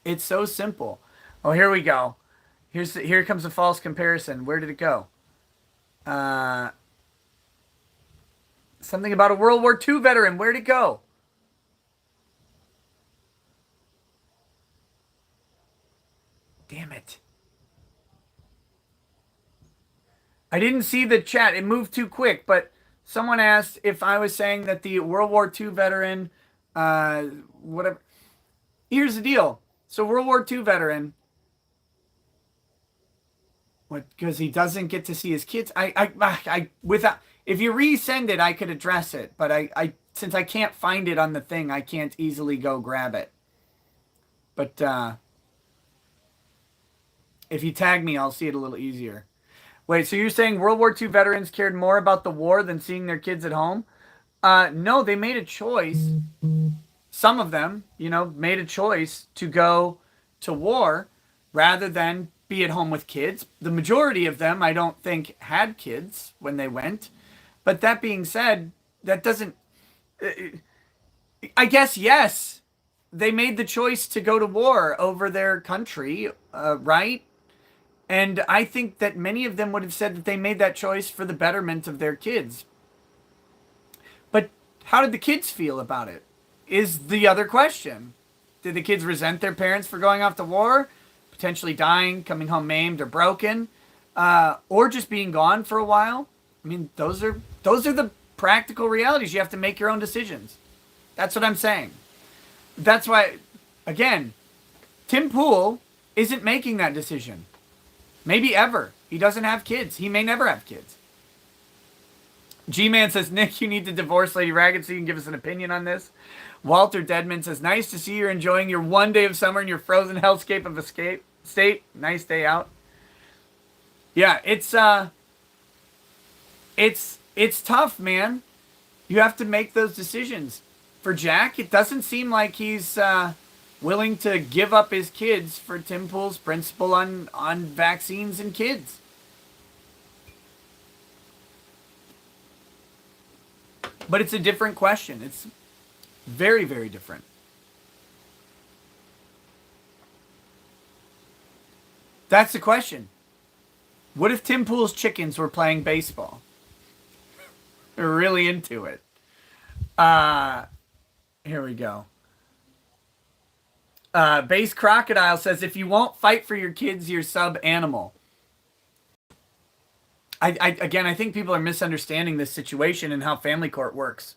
It's so simple. Oh, here we go. Here comes a false comparison. Where did it go? Something about a World War II veteran. Where'd it go? Damn it. I didn't see the chat. It moved too quick, but someone asked if I was saying that the World War II veteran, whatever. Here's the deal. So World War II veteran, what? Because he doesn't get to see his kids. Without, if you resend it, I could address it, but since I can't find it on the thing, I can't easily go grab it. But if you tag me, I'll see it a little easier. Wait, so you're saying World War II veterans cared more about the war than seeing their kids at home? No, they made a choice. Some of them, made a choice to go to war rather than be at home with kids. The majority of them, I don't think, had kids when they went. But that being said, that doesn't... I guess, yes, they made the choice to go to war over their country, right? And I think that many of them would have said that they made that choice for the betterment of their kids. But how did the kids feel about it is the other question. Did the kids resent their parents for going off to war, potentially dying, coming home maimed or broken, or just being gone for a while? I mean, those are the practical realities. You have to make your own decisions. That's what I'm saying. That's why, again, Tim Pool isn't making that decision. Maybe ever. He doesn't have kids. He may never have kids. G-Man says, Nick, you need to divorce Lady Ragged so you can give us an opinion on this. Walter Deadman says, nice to see you're enjoying your one day of summer in your frozen hellscape of escape state. Nice day out. Yeah, it's tough, man. You have to make those decisions. For Jack, it doesn't seem like he's willing to give up his kids for Tim Pool's principle on vaccines and kids. But it's a different question. It's very, very different. That's the question. What if Tim Pool's chickens were playing baseball? They're really into it. Here we go. Base Crocodile says, if you won't fight for your kids, you're sub-animal. Again, I think people are misunderstanding this situation and how family court works.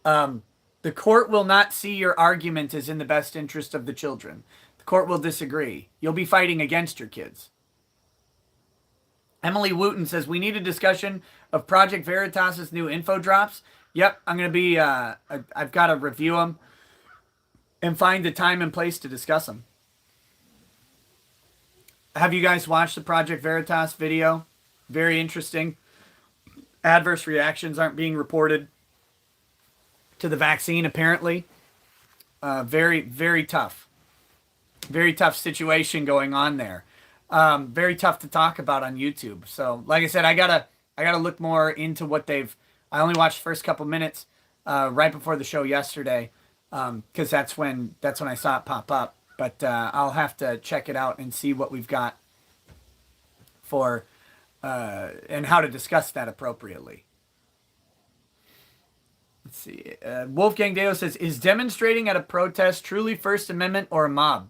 The court will not see your argument as in the best interest of the children. The court will disagree. You'll be fighting against your kids. Emily Wooten says, we need a discussion of Project Veritas's new info drops. Yep, I'm going to be, I've got to review them and find the time and place to discuss them. Have you guys watched the Project Veritas video? Very interesting. Adverse reactions aren't being reported to the vaccine, apparently. Very, very tough. Very tough situation going on there. Very tough to talk about on YouTube. So, like I said, I gotta look more into what they've. I only watched the first couple minutes right before the show yesterday, because that's when I saw it pop up. But I'll have to check it out and see what we've got for and how to discuss that appropriately. Let's see. Wolfgang Deo says, is demonstrating at a protest truly First Amendment or a mob?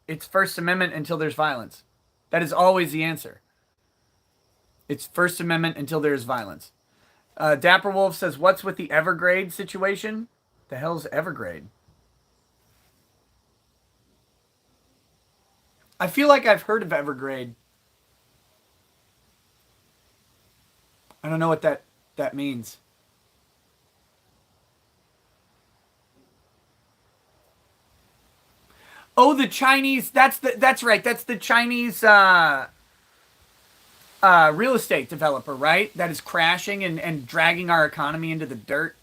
It's First Amendment until there's violence. That is always the answer. It's First Amendment until there's violence. Dapper Wolf says, what's with the Evergrade situation? The hell's Evergrade? I feel like I've heard of Evergrade. I don't know what that means. Oh, the Chinese. That's right. That's the Chinese real estate developer, right? That is crashing and dragging our economy into the dirt.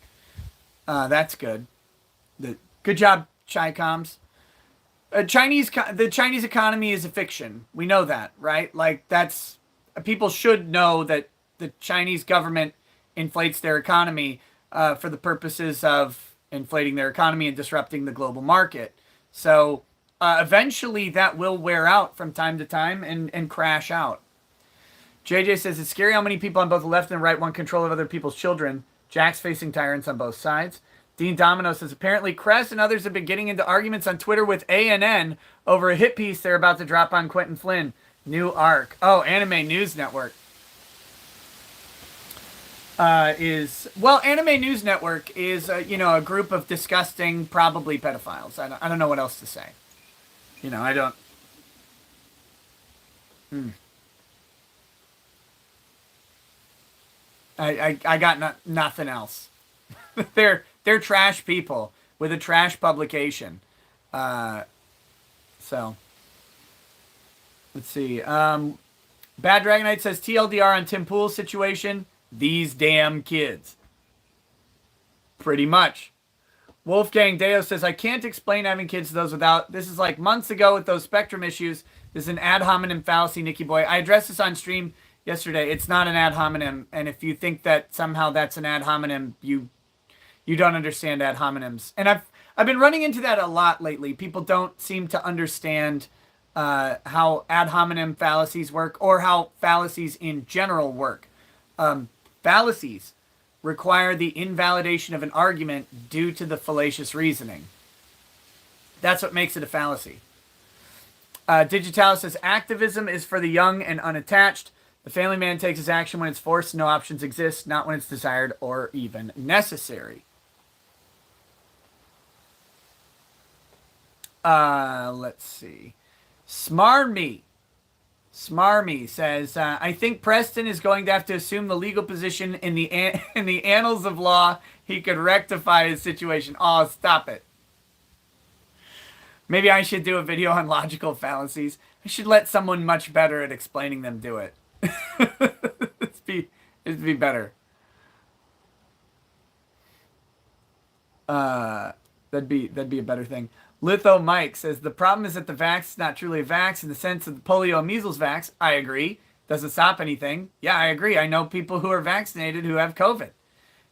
That's good. Good job, Chi-Coms. The Chinese economy is a fiction. We know that, right? Like, that's, people should know that the Chinese government inflates their economy for the purposes of inflating their economy and disrupting the global market. So eventually that will wear out from time to time and crash out. JJ says, it's scary how many people on both the left and the right want control of other people's children. Jack's facing tyrants on both sides. Dean Domino says, apparently Kress and others have been getting into arguments on Twitter with ANN over a hit piece they're about to drop on Quentin Flynn. New arc. Oh, Anime News Network. Anime News Network is, a group of disgusting, probably pedophiles. I don't know what else to say. I don't. I got nothing else. They're trash people with a trash publication. So let's see. Bad Dragonite says TLDR on Tim Pool's situation. These damn kids. Pretty much. Wolfgang Deo says, I can't explain having kids to those without. This is like months ago with those spectrum issues. This is an ad hominem fallacy, Nicky Boy. I addressed this on stream yesterday. It's not an ad hominem. And if you think that somehow that's an ad hominem, you don't understand ad hominems. And I've been running into that a lot lately. People don't seem to understand how ad hominem fallacies work or how fallacies in general work. Fallacies require the invalidation of an argument due to the fallacious reasoning. That's what makes it a fallacy. Digitalis says, activism is for the young and unattached. The family man takes his action when it's forced and no options exist, not when it's desired or even necessary. Let's see. Smarmy says, I think Preston is going to have to assume the legal position in the annals of law. He could rectify his situation. Oh, stop it. Maybe I should do a video on logical fallacies. I should let someone much better at explaining them do it. It'd be better. That'd be a better thing. Litho Mike says, the problem is that the vax is not truly a vax in the sense of the polio and measles vax. I agree. Doesn't stop anything. Yeah, I agree. I know people who are vaccinated who have COVID.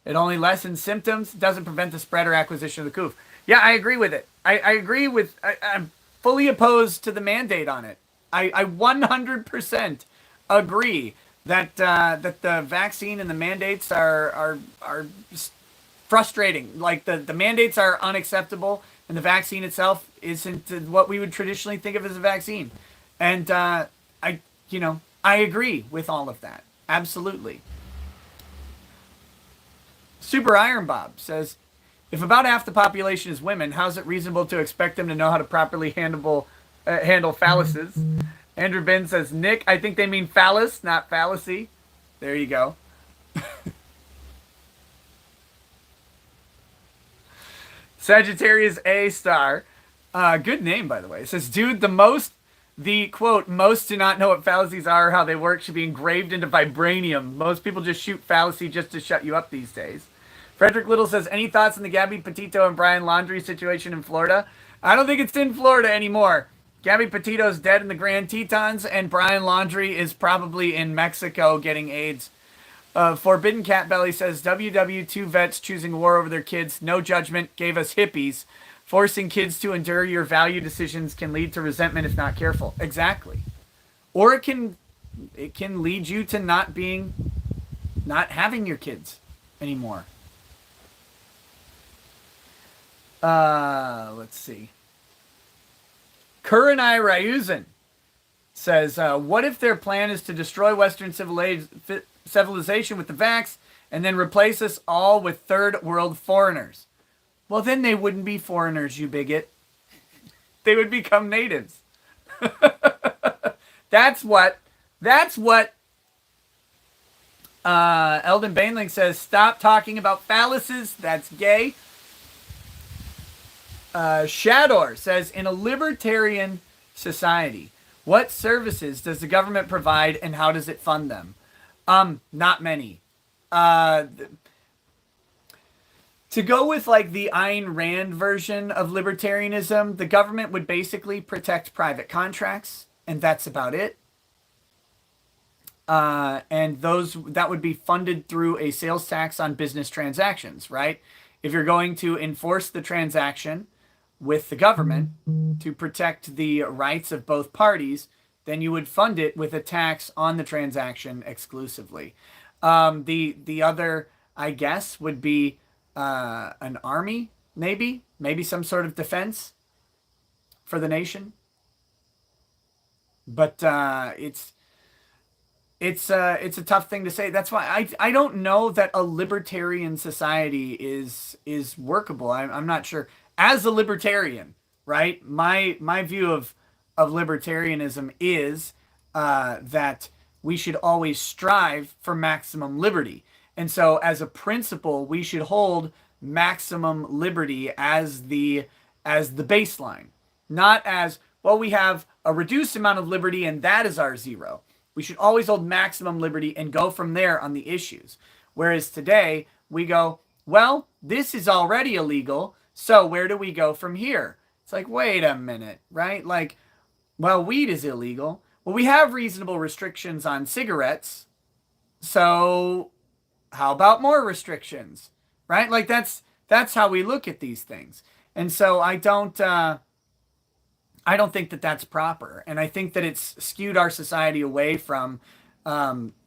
It only lessens symptoms, doesn't prevent the spread or acquisition of the coof. Yeah, I agree with it. I agree with, I'm fully opposed to the mandate on it. I 100% agree that the vaccine and the mandates are frustrating. Like the mandates are unacceptable. And the vaccine itself isn't what we would traditionally think of as a vaccine. And I agree with all of that. Absolutely. Super Iron Bob says, if about half the population is women, how is it reasonable to expect them to know how to properly handle fallacies? Andrew Ben says, Nick, I think they mean phallus, not fallacy. There you go. Sagittarius A star. Good name, by the way. It says, dude, the quote, most do not know what fallacies are or how they work should be engraved into vibranium. Most people just shoot fallacy just to shut you up these days. Frederick Little says, any thoughts on the Gabby Petito and Brian Laundrie situation in Florida? I don't think it's in Florida anymore. Gabby Petito's dead in the Grand Tetons, and Brian Laundrie is probably in Mexico getting AIDS. Forbidden Cat Belly says, WW2 vets choosing war over their kids. No judgment. Gave us hippies. Forcing kids to endure your value decisions can lead to resentment if not careful. Exactly. Or it can lead you to not having your kids anymore. Let's see. Kuranai Ryuzan says, what if their plan is to destroy Western civilization with the vax and then replace us all with third world foreigners? Well, then they wouldn't be foreigners, you bigot. They would become natives. That's what Eldon Bainling says. Stop talking about fallacies. That's gay. Shador says, in a libertarian society, what services does the government provide and how does it fund them? Not many. To go with like the Ayn Rand version of libertarianism, the government would basically protect private contracts, and that's about it. And that would be funded through a sales tax on business transactions, right? If you're going to enforce the transaction with the government to protect the rights of both parties, then you would fund it with a tax on the transaction exclusively. The other, I guess, would be an army, maybe some sort of defense for the nation. But it's a tough thing to say. That's why I don't know that a libertarian society is workable. I'm not sure. As a libertarian, right? My view of libertarianism is that we should always strive for maximum liberty. And so as a principle, we should hold maximum liberty as the baseline. Not as, well, we have a reduced amount of liberty and that is our zero. We should always hold maximum liberty and go from there on the issues. Whereas today, we go, well, this is already illegal, so where do we go from here? It's like, wait a minute, right? Like, well, weed is illegal. Well, we have reasonable restrictions on cigarettes, so how about more restrictions, right? Like, that's how we look at these things. And so I don't think that that's proper. And I think that it's skewed our society away from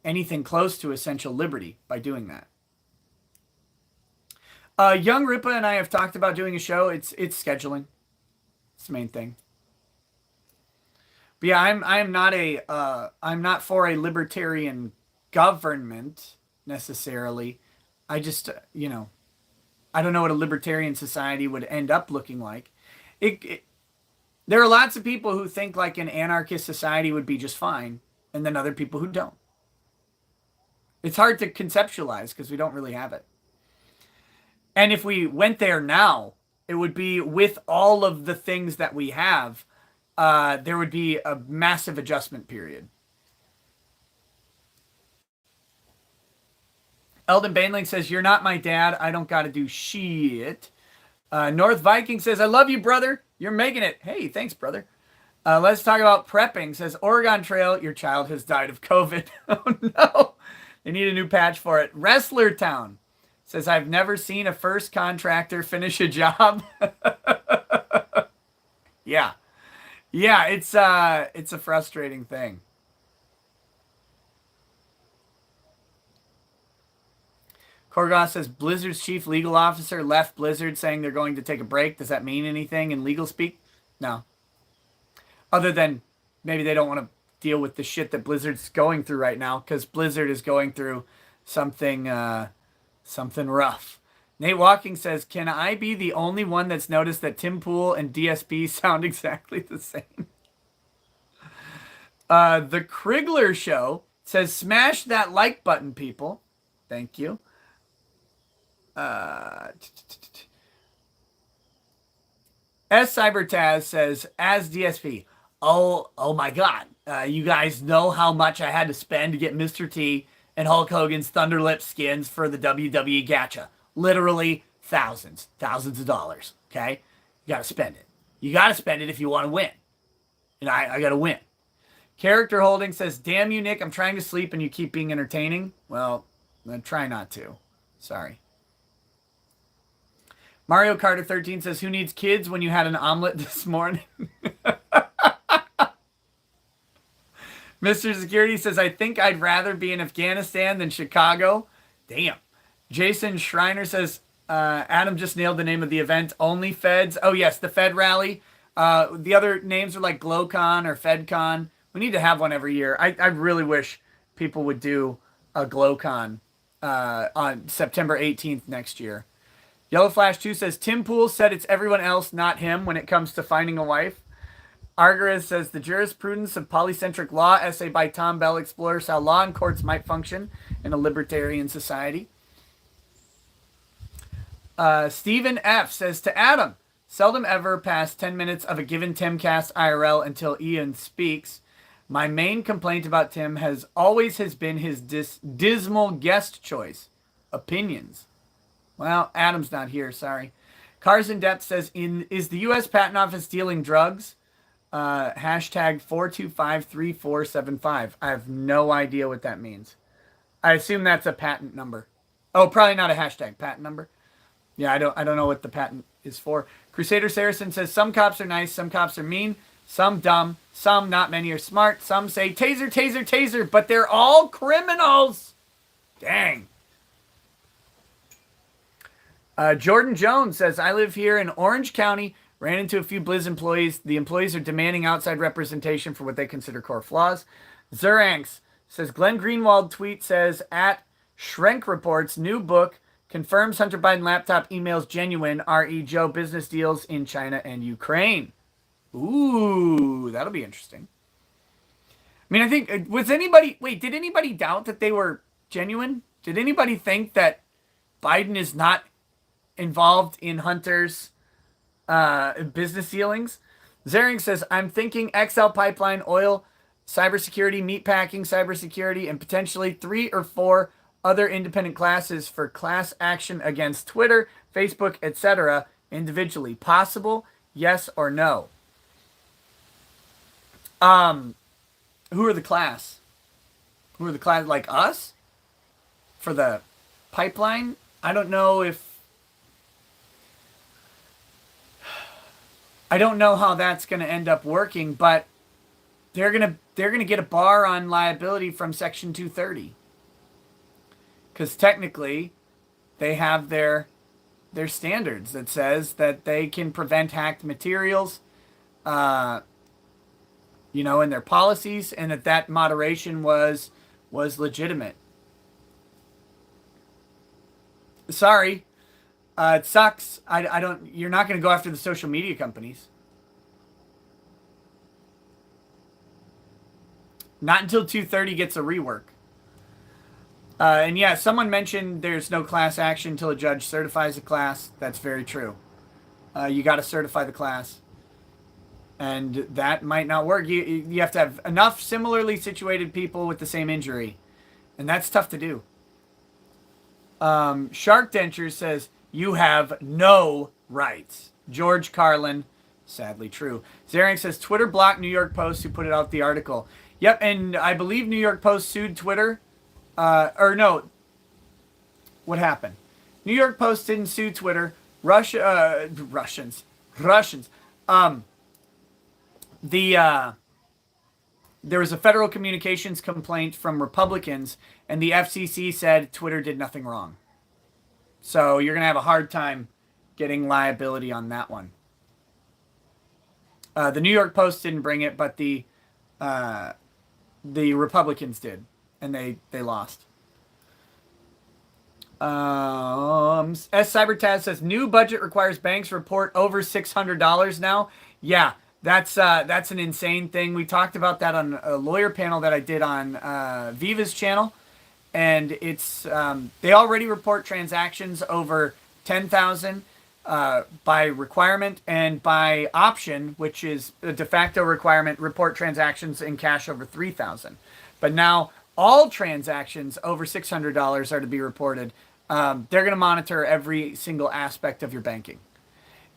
anything close to essential liberty by doing that. Young Ripa and I have talked about doing a show. It's scheduling. It's the main thing. But yeah, I'm not for a libertarian government necessarily. I just, I don't know what a libertarian society would end up looking like. There are lots of people who think like an anarchist society would be just fine, and then other people who don't. It's hard to conceptualize because we don't really have it. And if we went there now, it would be with all of the things that we have, there would be a massive adjustment period. Eldon Bainling says, you're not my dad. I don't got to do shit. North Viking says, I love you, brother. You're making it. Hey, thanks, brother. Let's talk about prepping. Says, Oregon Trail, your child has died of COVID. Oh, no. They need a new patch for it. Wrestler Town says, I've never seen a first contractor finish a job. Yeah. Yeah, it's a frustrating thing. Korgoth says, Blizzard's chief legal officer left Blizzard saying they're going to take a break. Does that mean anything in legal speak? No. Other than maybe they don't want to deal with the shit that Blizzard's going through right now, because Blizzard is going through something rough. Nate Walking says, can I be the only one that's noticed that Tim Pool and DSP sound exactly the same? The Krigler Show says, smash that like button, people. Thank you. S Cybertaz says, as DSP, oh my God, you guys know how much I had to spend to get Mr. T and Hulk Hogan's Thunderlip skins for the WWE Gacha. Literally thousands of dollars. Okay, you gotta spend it. You gotta spend it if you want to win. And I gotta win. Character Holding says, damn you, Nick, I'm trying to sleep and you keep being entertaining. Well, then try not to. Sorry. Mario Carter 13 says, who needs kids when you had an omelet this morning? Mr. Security says, I think I'd rather be in Afghanistan than Chicago. Damn. Jason Schreiner says, Adam just nailed the name of the event. Only Feds. Oh, yes, the Fed rally. The other names are like GlowCon or FedCon. We need to have one every year. I really wish people would do a GlowCon on September 18th next year. Yellow Flash 2 says, Tim Pool said it's everyone else, not him, when it comes to finding a wife. Argarez says, the jurisprudence of polycentric law, essay by Tom Bell, explores how law and courts might function in a libertarian society. Stephen F. says, to Adam, seldom ever past 10 minutes of a given Timcast IRL until Ian speaks. My main complaint about Tim has been his dismal guest choice. Opinions. Well, Adam's not here, sorry. Cars in Depth says, is the U.S. Patent Office dealing drugs? Hashtag 4253475. I have no idea what that means. I assume that's a patent number. Oh, probably not a hashtag patent number. Yeah, I don't know what the patent is for. Crusader Saracen says, some cops are nice, some cops are mean, some dumb, some not many are smart, some say taser, taser, taser, but they're all criminals. Dang. Jordan Jones says, I live here in Orange County. Ran into a few Blizz employees. The employees are demanding outside representation for what they consider core flaws. Zuranx says, Glenn Greenwald tweet says, at Shrenk Reports, new book confirms Hunter Biden laptop emails genuine. R.E. Joe business deals in China and Ukraine. Ooh, that'll be interesting. I mean, I think, did anybody doubt that they were genuine? Did anybody think that Biden is not involved in Hunter's business dealings? Zering says, I'm thinking XL pipeline, oil, cybersecurity, meatpacking, cybersecurity, and potentially 3 or 4 other independent classes for class action against Twitter, Facebook, etc. individually. Possible? Yes or no? Who are the class? Who are the class? Like us? For the pipeline? I don't know if I don't know how that's going to end up working, but they're going to get a bar on liability from Section 230. Cuz technically they have their standards that says that they can prevent hacked materials in their policies, and that moderation was legitimate. Sorry. It sucks. You're not going to go after the social media companies. Not until 230 gets a rework. And yeah, someone mentioned there's no class action until a judge certifies a class. That's very true. You got to certify the class. And that might not work. You have to have enough similarly situated people with the same injury. And that's tough to do. Shark Denture says, you have no rights. George Carlin, sadly true. Zering says, Twitter blocked New York Post who put it out the article. Yep, and I believe New York Post sued Twitter. What happened? New York Post didn't sue Twitter. Russians. There was a federal communications complaint from Republicans, and the FCC said Twitter did nothing wrong. So you're going to have a hard time getting liability on that one. The New York Post didn't bring it, but the Republicans did, and they lost. S. Cybertaz says, new budget requires banks report over $600 now. Yeah, that's an insane thing. We talked about that on a lawyer panel that I did on Viva's channel. And it's they already report transactions over 10,000 by requirement, and by option, which is a de facto requirement, report transactions in cash over 3,000. But now all transactions over $600 are to be reported. They're going to monitor every single aspect of your banking.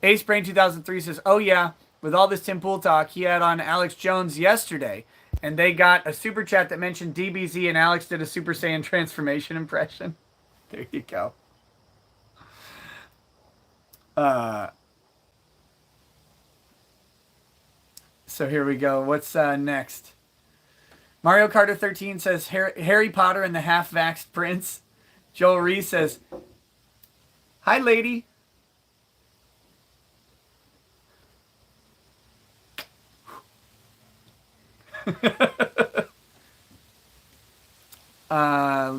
Ace Brain 2003 says, oh yeah, with all this Tim Pool talk, he had on Alex Jones yesterday. And they got a super chat that mentioned DBZ, and Alex did a Super Saiyan transformation impression. There you go. So here we go. What's next? Mario Carter 13 says Harry Potter and the Half-Vaxxed Prince. Joel Reese says, "Hi, lady."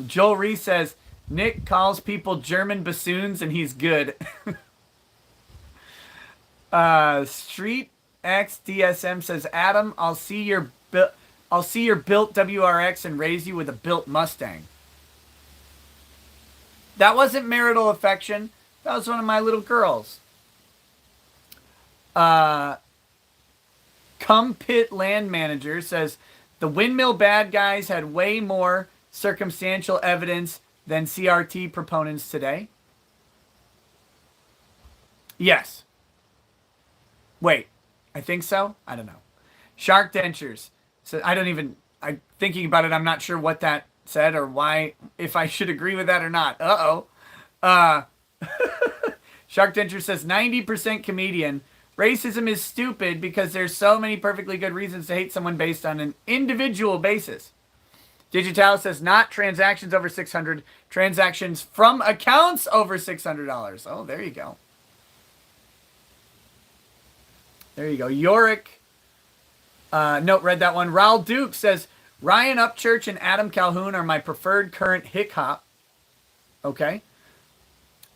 Joel Reese says, "Nick calls people German bassoons and he's good." Street X DSM says, "Adam, I'll see your built WRX and raise you with a built Mustang." That wasn't marital affection. That was one of my little girls. Come Pit Land Manager says, "The windmill bad guys had way more circumstantial evidence than CRT proponents today." Yes. Wait, I think so. I don't know. Shark Dentures. So I'm thinking about it. I'm not sure what that said or why, if I should agree with that or not. Shark Denture says 90% comedian. Racism is stupid because there's so many perfectly good reasons to hate someone based on an individual basis. Digital says not transactions over 600, transactions from accounts over $600. Oh, there you go. There you go. Yorick. Read that one. Raul Duke says, "Ryan Upchurch and Adam Calhoun are my preferred current hick hop." Okay.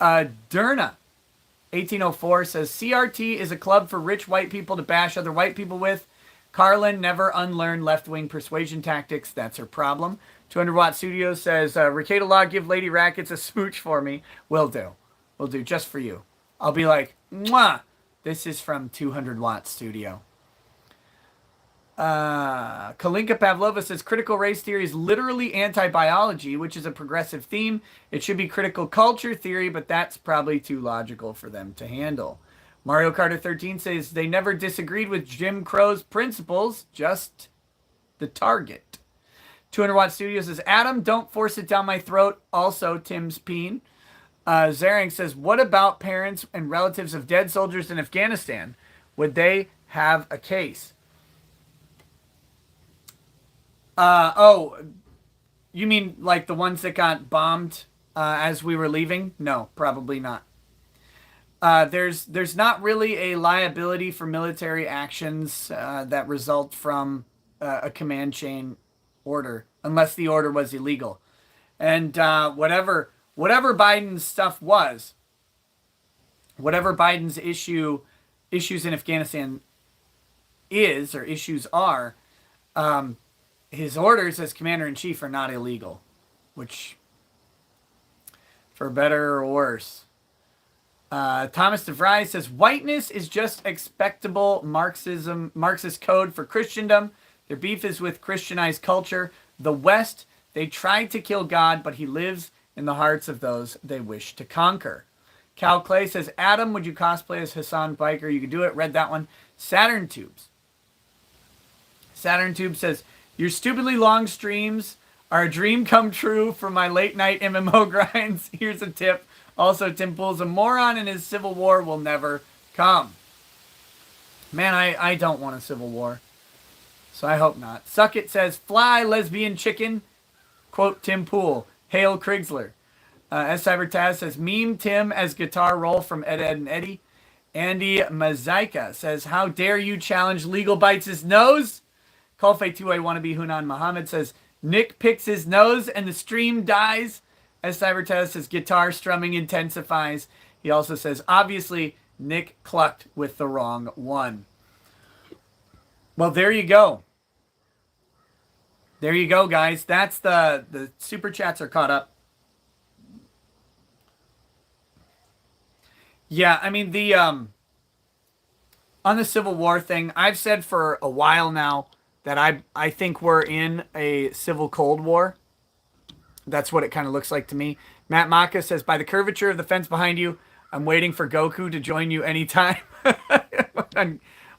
Derna, 1804 says, "CRT is a club for rich white people to bash other white people with. Carlin never unlearned left-wing persuasion tactics. That's her problem." 200 Watt Studios says, "Ricada Law, give Lady Rackets a smooch for me." Will do. Will do, just for you. I'll be like, "Mwah! This is from 200 Watt Studio." Kalinka Pavlova says, "Critical race theory is literally anti-biology, which is a progressive theme. It should be critical culture theory, but that's probably too logical for them to handle." Mario Carter 13 says, "They never disagreed with Jim Crow's principles, just the target." 200 Watt Studio says, "Adam, don't force it down my throat." Also, Tim's peen. Zarang says, "What about parents and relatives of dead soldiers in Afghanistan? Would they have a case?" You mean like the ones that got bombed as we were leaving? No, probably not. There's not really a liability for military actions that result from a command chain order, unless the order was illegal. And whatever Biden's stuff was, whatever Biden's issues in Afghanistan is, or issues are, his orders as commander-in-chief are not illegal, which, for better or worse. Thomas DeVry says, "Whiteness is just expectable Marxist code for Christendom. Their beef is with Christianized culture. The West, they tried to kill God, but he lives in the hearts of those they wish to conquer." Cal Clay says, "Adam, would you cosplay as Hassan Biker? You could do it." Read that one. Saturn Tubes says, "Your stupidly long streams are a dream come true for my late night MMO grinds. Here's a tip. Also, Tim Pool's a moron and his civil war will never come." Man, I don't want a civil war. So I hope not. Suck It says, "Fly, lesbian chicken." Quote Tim Pool. Hail Krigsler. S. Cybertaz says, "Meme Tim as guitar roll from Ed, Ed, and Eddie." Andy Mazaika says, "How dare you challenge Legal Bites his nose?" Kolfe 2A wannabe Hunan Muhammad says, "Nick picks his nose and the stream dies." S. Cybertaz says, "Guitar strumming intensifies." He also says, "Obviously, Nick clucked with the wrong one." Well, there you go. There you go, guys. That's the super chats are caught up. Yeah, I mean, on the Civil War thing, I've said for a while now that I think we're in a civil Cold War. That's what it kind of looks like to me. Matt Maka says, "By the curvature of the fence behind you, I'm waiting for Goku to join you anytime."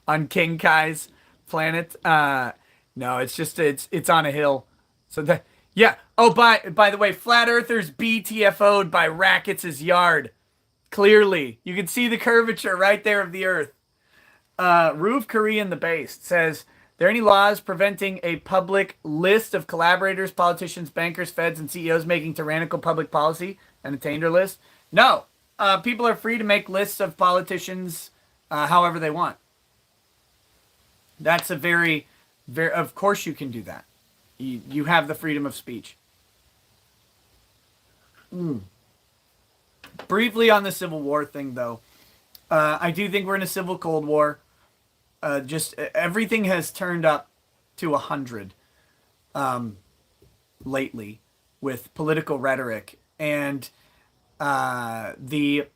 on King Kai's planet. No, it's just it's on a hill. So that, yeah. Oh, by the way, Flat Earthers BTFO'd by Rackets' yard. Clearly, you can see the curvature right there of the Earth. Ruv Korean the Based says, there any laws preventing a public list of collaborators, politicians, bankers, feds, and CEOs making tyrannical public policy and attainder list? No. People are free to make lists of politicians however they want. That's a very, of course you can do that. You have the freedom of speech. Briefly on the Civil War thing, though. I do think we're in a civil Cold War. Just everything has turned up to 100 lately with political rhetoric, and the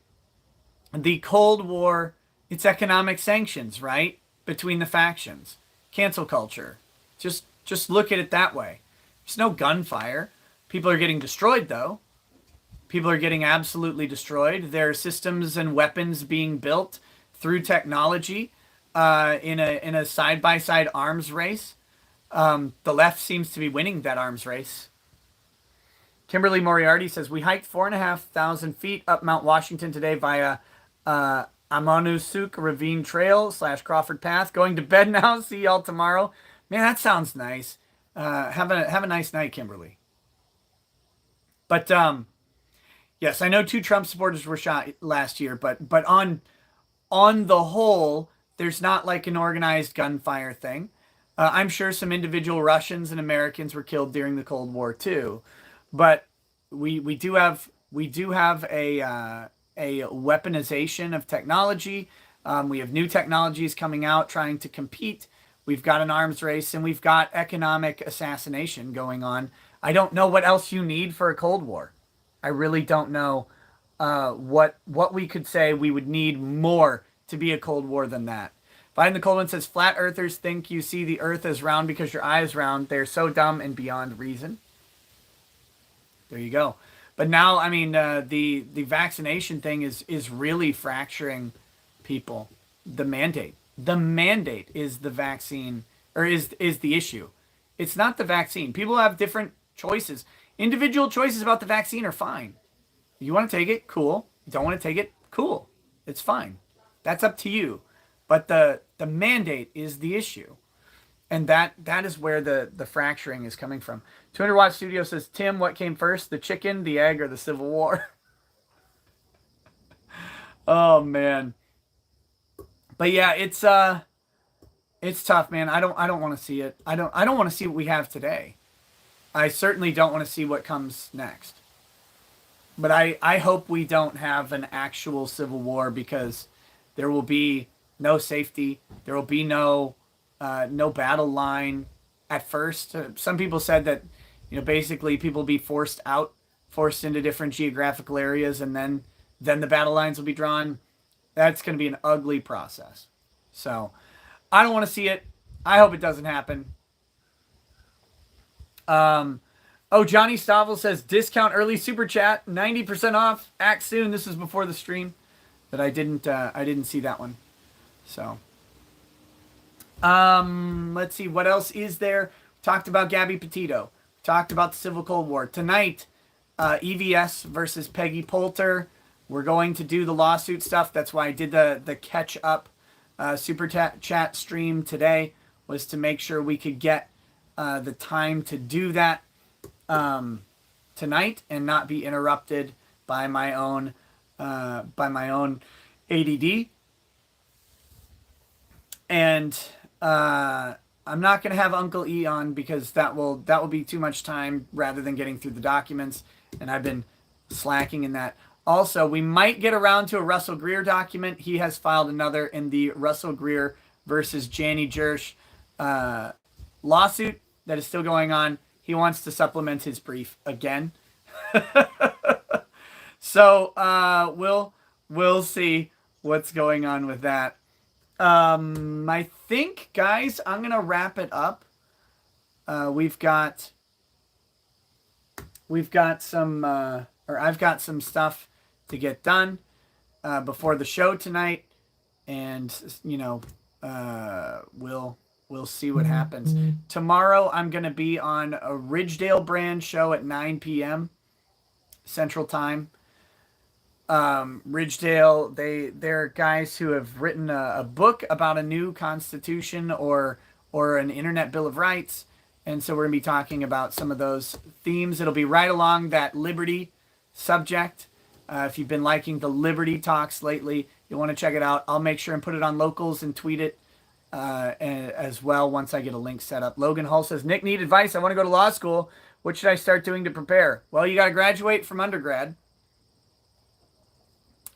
Cold War. It's economic sanctions, right, between the factions, cancel culture. Just look at it that way. There's no gunfire. People are getting destroyed, though. People are getting absolutely destroyed. There are systems and weapons being built through technology. In a side-by-side arms race. The left seems to be winning that arms race. Kimberly Moriarty says, we hiked 4,500 feet up Mount Washington today via Amonoosuc Ravine Trail / Crawford Path. Going to bed now. See y'all tomorrow. Man, that sounds nice. Have a nice night, Kimberly. But yes, I know 2 Trump supporters were shot last year, but on the whole, there's not like an organized gunfire thing. I'm sure some individual Russians and Americans were killed during the Cold War too, but we do have a weaponization of technology. We have new technologies coming out trying to compete. We've got an arms race, and we've got economic assassination going on. I don't know what else you need for a Cold War. I really don't know what we could say we would need more to be a Cold War than that. Find the Cold One says, flat earthers think you see the earth as round because your eye is round. They're so dumb and beyond reason. There you go. But now, I mean, the vaccination thing is really fracturing people. The mandate is the vaccine, or is the issue. It's not the vaccine. People have different choices. Individual choices about the vaccine are fine. You want to take it? Cool. You don't want to take it? Cool. It's fine. That's up to you. But the mandate is the issue. And that is where the fracturing is coming from. 200 Watt Studio says, Tim, what came first? The chicken, the egg, or the Civil War? Oh, man. But yeah, it's tough, man. I don't want to see it. I don't want to see what we have today. I certainly don't want to see what comes next. But I hope we don't have an actual civil war, because there will be no safety. There will be no battle line at first. Some people said that, basically people will be forced into different geographical areas, and then the battle lines will be drawn. That's going to be an ugly process. So I don't want to see it. I hope it doesn't happen. Johnny Stavel says, discount early super chat, 90% off. Act soon. This is before the stream, that I didn't see that one. So, let's see, what else is there? Talked about Gabby Petito. Talked about the Civil Cold War. Tonight, EVS versus Peggy Poulter. We're going to do the lawsuit stuff. That's why I did the catch up super chat stream today, was to make sure we could get the time to do that tonight and not be interrupted by my own ADD. And I'm not going to have Uncle E on, because that will be too much time rather than getting through the documents, and I've been slacking in that. Also, we might get around to a Russell Greer document. He has filed another in the Russell Greer versus Janie Jersch lawsuit that is still going on. He wants to supplement his brief again. So we'll see what's going on with that. I think, guys, I'm gonna wrap it up. I've got some stuff to get done before the show tonight, and we'll see what happens. Tomorrow I'm gonna be on a Ridgedale brand show at 9 p.m. Central Time. Ridgedale, they're guys who have written a book about a new constitution or an internet bill of rights. And so we're going to be talking about some of those themes. It'll be right along that liberty subject. If you've been liking the liberty talks lately, you'll want to check it out. I'll make sure and put it on locals and tweet it as well once I get a link set up. Logan Hull says, Nick, need advice. I want to go to law school. What should I start doing to prepare? Well, you got to graduate from undergrad.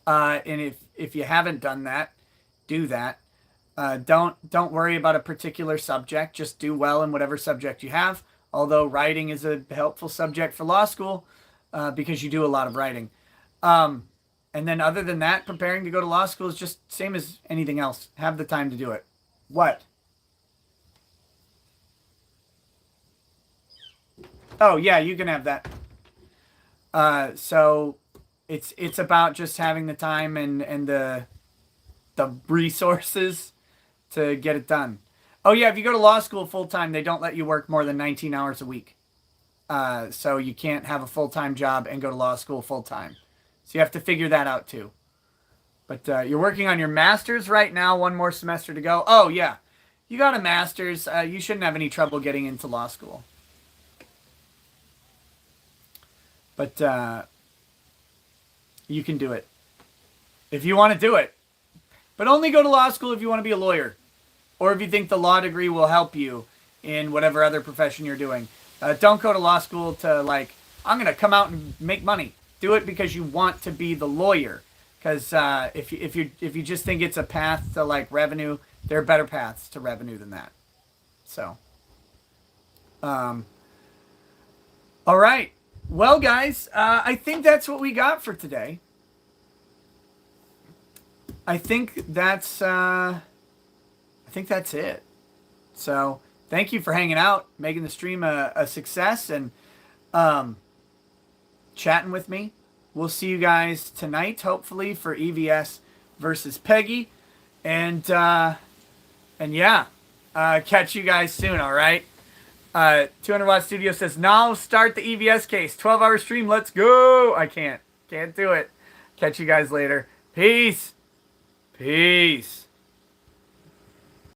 And if you haven't done that, do that. Don't worry about a particular subject. Just do well in whatever subject you have. Although writing is a helpful subject for law school because you do a lot of writing. And then other than that, preparing to go to law school is just same as anything else. Have the time to do it. What? Oh, yeah, you can have that. So it's about just having the time and the resources to get it done. Oh, yeah, if you go to law school full-time, they don't let you work more than 19 hours a week. So you can't have a full-time job and go to law school full-time. So you have to figure that out, too. But you're working on your master's right now, one more semester to go. Oh, yeah, you got a master's. You shouldn't have any trouble getting into law school. But you can do it if you want to do it. But only go to law school if you want to be a lawyer or if you think the law degree will help you in whatever other profession you're doing. Don't go to law school to like, I'm going to come out and make money. Do it because you want to be the lawyer. Because if you just think it's a path to like revenue, there are better paths to revenue than that. So, all right. Well, guys, I think that's what we got for today. I think that's it. So thank you for hanging out, making the stream a success, and chatting with me. We'll see you guys tonight, hopefully, for EVS versus Peggy, and yeah, catch you guys soon. All right. 200 Watt Studio says, now start the EVS case. 12-hour stream. Let's go. I can't do it. Catch you guys later. Peace. Peace.